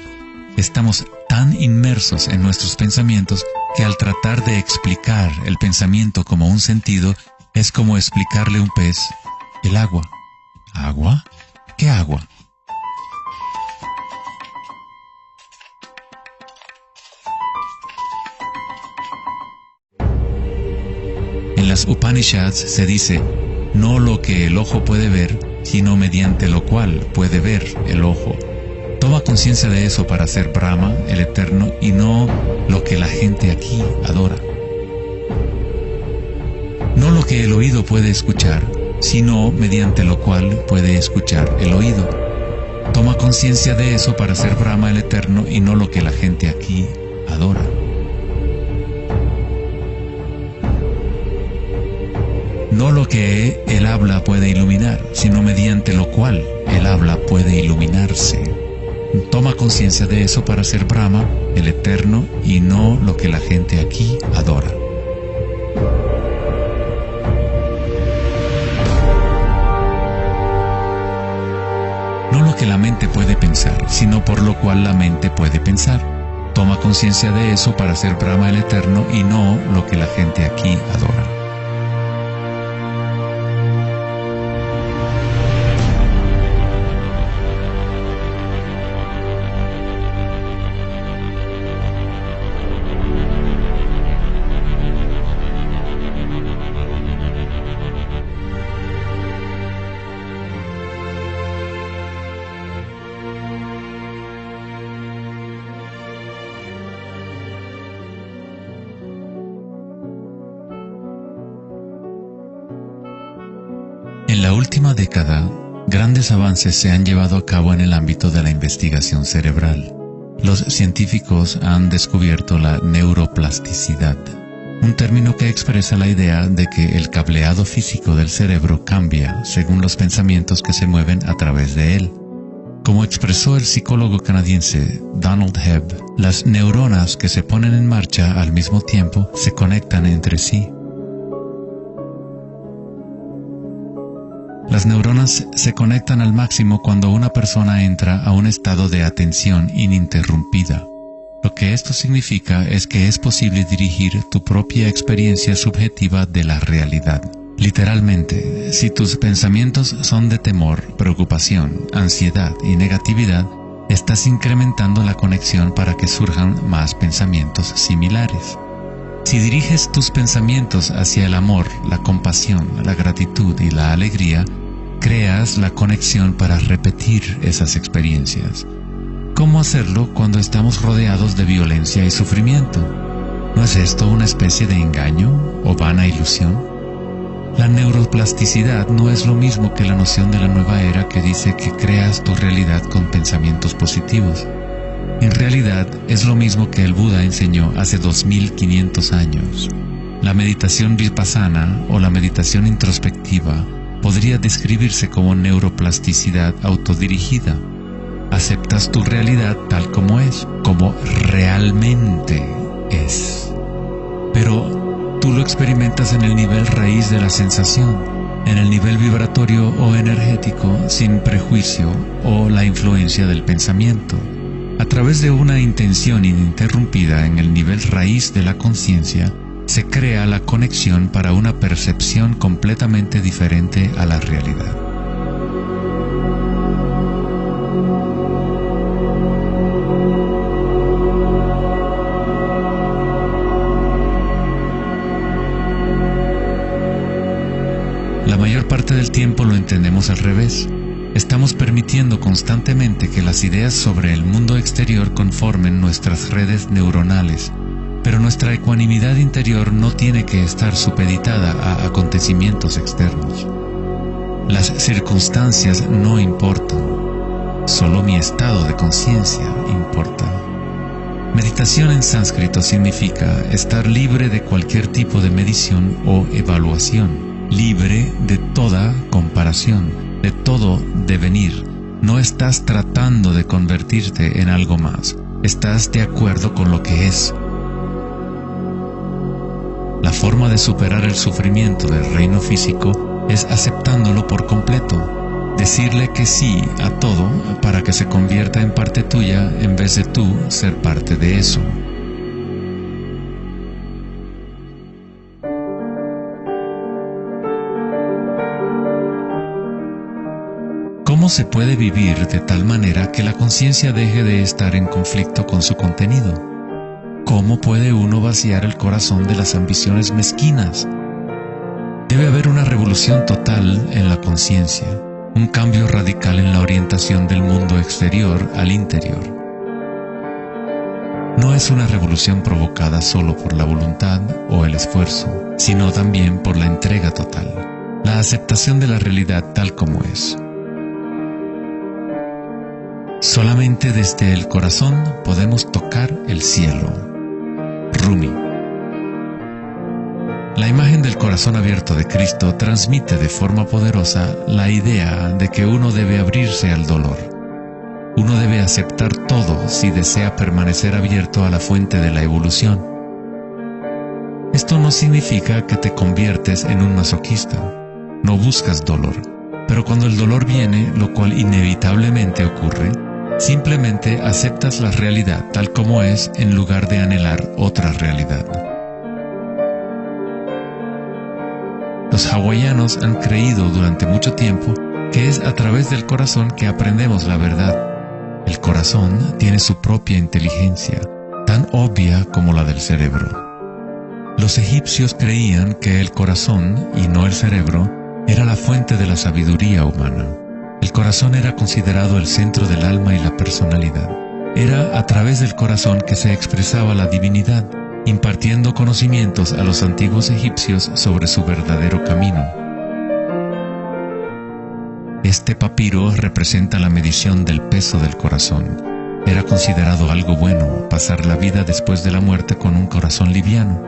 Speaker 1: Estamos tan inmersos en nuestros pensamientos que al tratar de explicar el pensamiento como un sentido, es como explicarle a un pez el agua. ¿Agua? ¿Qué agua? En las Upanishads se dice, no lo que el ojo puede ver, sino mediante lo cual puede ver el ojo. Toma conciencia de eso para ser Brahma, el Eterno, y no lo que la gente aquí adora. No lo que el oído puede escuchar, sino mediante lo cual puede escuchar el oído. Toma conciencia de eso para ser Brahma, el Eterno, y no lo que la gente aquí adora. No lo que el habla puede iluminar, sino mediante lo cual el habla puede iluminarse. Toma conciencia de eso para ser Brahma, el Eterno, y no lo que la gente aquí adora. No lo que la mente puede pensar, sino por lo cual la mente puede pensar. Toma conciencia de eso para ser Brahma, el Eterno, y no lo que la gente aquí adora. En la última década, grandes avances se han llevado a cabo en el ámbito de la investigación cerebral. Los científicos han descubierto la neuroplasticidad, un término que expresa la idea de que el cableado físico del cerebro cambia según los pensamientos que se mueven a través de él. Como expresó el psicólogo canadiense Donald Hebb, las neuronas que se ponen en marcha al mismo tiempo se conectan entre sí. Las neuronas se conectan al máximo cuando una persona entra a un estado de atención ininterrumpida. Lo que esto significa es que es posible dirigir tu propia experiencia subjetiva de la realidad. Literalmente, si tus pensamientos son de temor, preocupación, ansiedad y negatividad, estás incrementando la conexión para que surjan más pensamientos similares. Si diriges tus pensamientos hacia el amor, la compasión, la gratitud y la alegría, creas la conexión para repetir esas experiencias. ¿Cómo hacerlo cuando estamos rodeados de violencia y sufrimiento? ¿No es esto una especie de engaño o vana ilusión? La neuroplasticidad no es lo mismo que la noción de la nueva era que dice que creas tu realidad con pensamientos positivos. En realidad es lo mismo que el Buda enseñó hace 2500 años. La meditación vipassana o la meditación introspectiva podría describirse como neuroplasticidad autodirigida. Aceptas tu realidad tal como es, como realmente es. Pero tú lo experimentas en el nivel raíz de la sensación, en el nivel vibratorio o energético, sin prejuicio o la influencia del pensamiento. A través de una intención ininterrumpida en el nivel raíz de la conciencia, se crea la conexión para una percepción completamente diferente a la realidad. La mayor parte del tiempo lo entendemos al revés. Estamos permitiendo constantemente que las ideas sobre el mundo exterior conformen nuestras redes neuronales, pero nuestra ecuanimidad interior no tiene que estar supeditada a acontecimientos externos. Las circunstancias no importan, solo mi estado de conciencia importa. Meditación en sánscrito significa estar libre de cualquier tipo de medición o evaluación, libre de toda comparación, de todo devenir. No estás tratando de convertirte en algo más, estás de acuerdo con lo que es. La forma de superar el sufrimiento del reino físico es aceptándolo por completo, decirle que sí a todo para que se convierta en parte tuya en vez de tú ser parte de eso. ¿Cómo se puede vivir de tal manera que la conciencia deje de estar en conflicto con su contenido? ¿Cómo puede uno vaciar el corazón de las ambiciones mezquinas? Debe haber una revolución total en la conciencia, un cambio radical en la orientación del mundo exterior al interior. No es una revolución provocada solo por la voluntad o el esfuerzo, sino también por la entrega total, la aceptación de la realidad tal como es. Solamente desde el corazón podemos tocar el cielo. Rumi. La imagen del corazón abierto de Cristo transmite de forma poderosa la idea de que uno debe abrirse al dolor. Uno debe aceptar todo si desea permanecer abierto a la fuente de la evolución. Esto no significa que te conviertes en un masoquista. No buscas dolor, pero cuando el dolor viene, lo cual inevitablemente ocurre, simplemente aceptas la realidad tal como es en lugar de anhelar otra realidad. Los hawaianos han creído durante mucho tiempo que es a través del corazón que aprendemos la verdad. El corazón tiene su propia inteligencia, tan obvia como la del cerebro. Los egipcios creían que el corazón, y no el cerebro, era la fuente de la sabiduría humana. El corazón era considerado el centro del alma y la personalidad. Era a través del corazón que se expresaba la divinidad, impartiendo conocimientos a los antiguos egipcios sobre su verdadero camino. Este papiro representa la medición del peso del corazón. Era considerado algo bueno pasar la vida después de la muerte con un corazón liviano.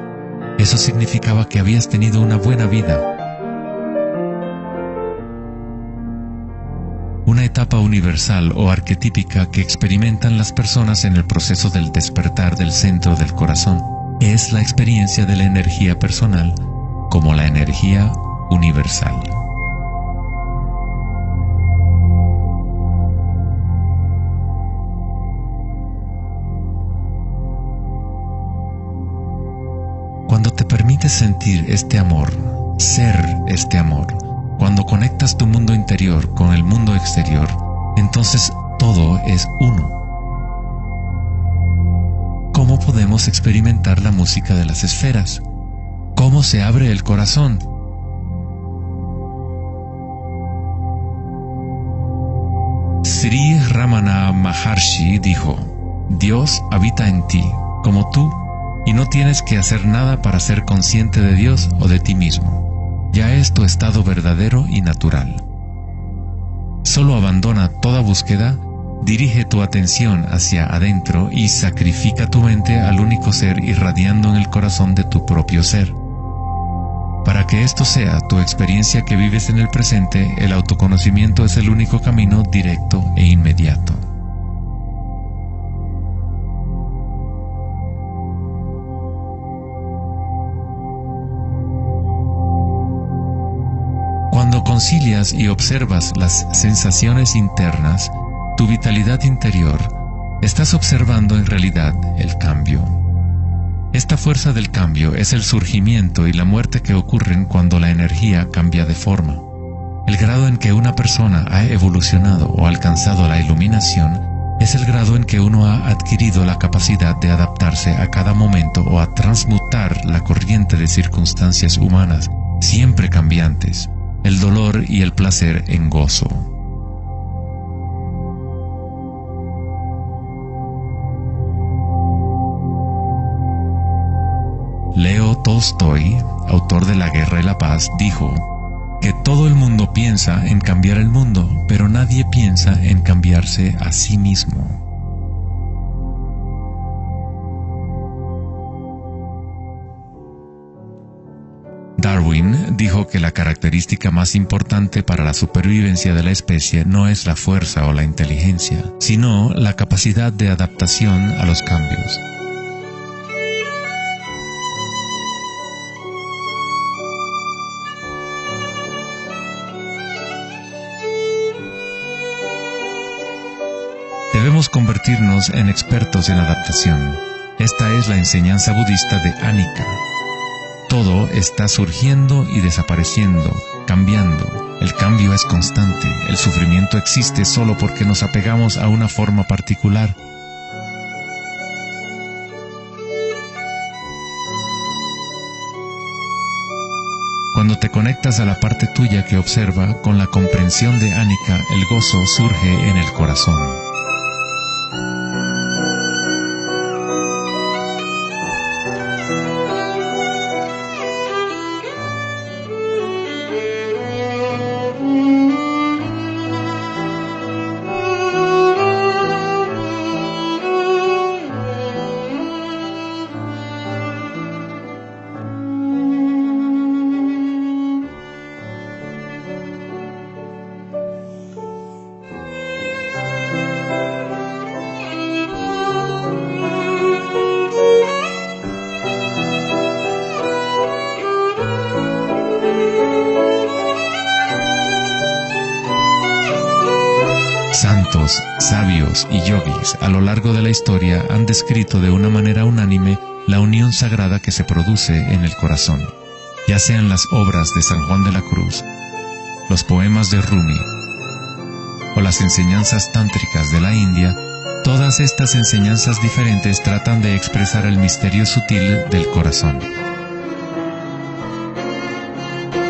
Speaker 1: Eso significaba que habías tenido una buena vida. Una etapa universal o arquetípica que experimentan las personas en el proceso del despertar del centro del corazón es la experiencia de la energía personal como la energía universal. Cuando te permites sentir este amor, ser este amor, cuando conectas tu mundo interior con el mundo exterior, entonces todo es uno. ¿Cómo podemos experimentar la música de las esferas? ¿Cómo se abre el corazón? Sri Ramana Maharshi dijo: Dios habita en ti, como tú, y no tienes que hacer nada para ser consciente de Dios o de ti mismo. Ya es tu estado verdadero y natural. Solo abandona toda búsqueda, dirige tu atención hacia adentro y sacrifica tu mente al único ser irradiando en el corazón de tu propio ser. Para que esto sea tu experiencia que vives en el presente, el autoconocimiento es el único camino directo e inmediato. Cuando concilias y observas las sensaciones internas, tu vitalidad interior, estás observando en realidad el cambio. Esta fuerza del cambio es el surgimiento y la muerte que ocurren cuando la energía cambia de forma. El grado en que una persona ha evolucionado o alcanzado la iluminación es el grado en que uno ha adquirido la capacidad de adaptarse a cada momento o a transmutar la corriente de circunstancias humanas, siempre cambiantes, el dolor y el placer en gozo. Leo Tolstoy, autor de La Guerra y la Paz, dijo que todo el mundo piensa en cambiar el mundo, pero nadie piensa en cambiarse a sí mismo. Darwin dijo que la característica más importante para la supervivencia de la especie no es la fuerza o la inteligencia, sino la capacidad de adaptación a los cambios. Debemos convertirnos en expertos en adaptación. Esta es la enseñanza budista de Anicca. Todo está surgiendo y desapareciendo, cambiando. El cambio es constante. El sufrimiento existe solo porque nos apegamos a una forma particular. Cuando te conectas a la parte tuya que observa, con la comprensión de Anicca, el gozo surge en el corazón. Santos, sabios y yogis a lo largo de la historia han descrito de una manera unánime la unión sagrada que se produce en el corazón, ya sean las obras de San Juan de la Cruz, los poemas de Rumi o las enseñanzas tántricas de la India. Todas estas enseñanzas diferentes tratan de expresar el misterio sutil del corazón.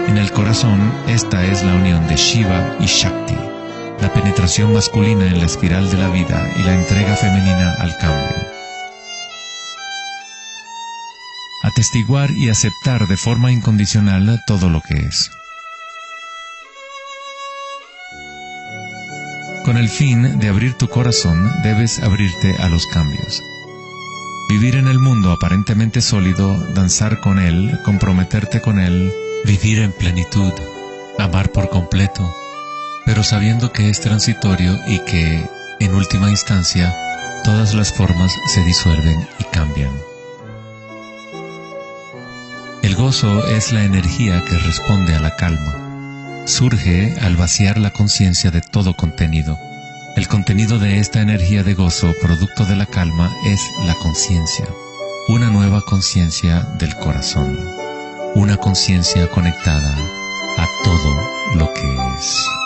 Speaker 1: En el corazón, esta es la unión de Shiva y Shakti, la penetración masculina en la espiral de la vida y la entrega femenina al cambio. Atestiguar y aceptar de forma incondicional todo lo que es. Con el fin de abrir tu corazón, debes abrirte a los cambios. Vivir en el mundo aparentemente sólido, danzar con él, comprometerte con él, vivir en plenitud, amar por completo, pero sabiendo que es transitorio y que, en última instancia, todas las formas se disuelven y cambian. El gozo es la energía que responde a la calma. Surge al vaciar la conciencia de todo contenido. El contenido de esta energía de gozo, producto de la calma, es la conciencia. Una nueva conciencia del corazón. Una conciencia conectada a todo lo que es.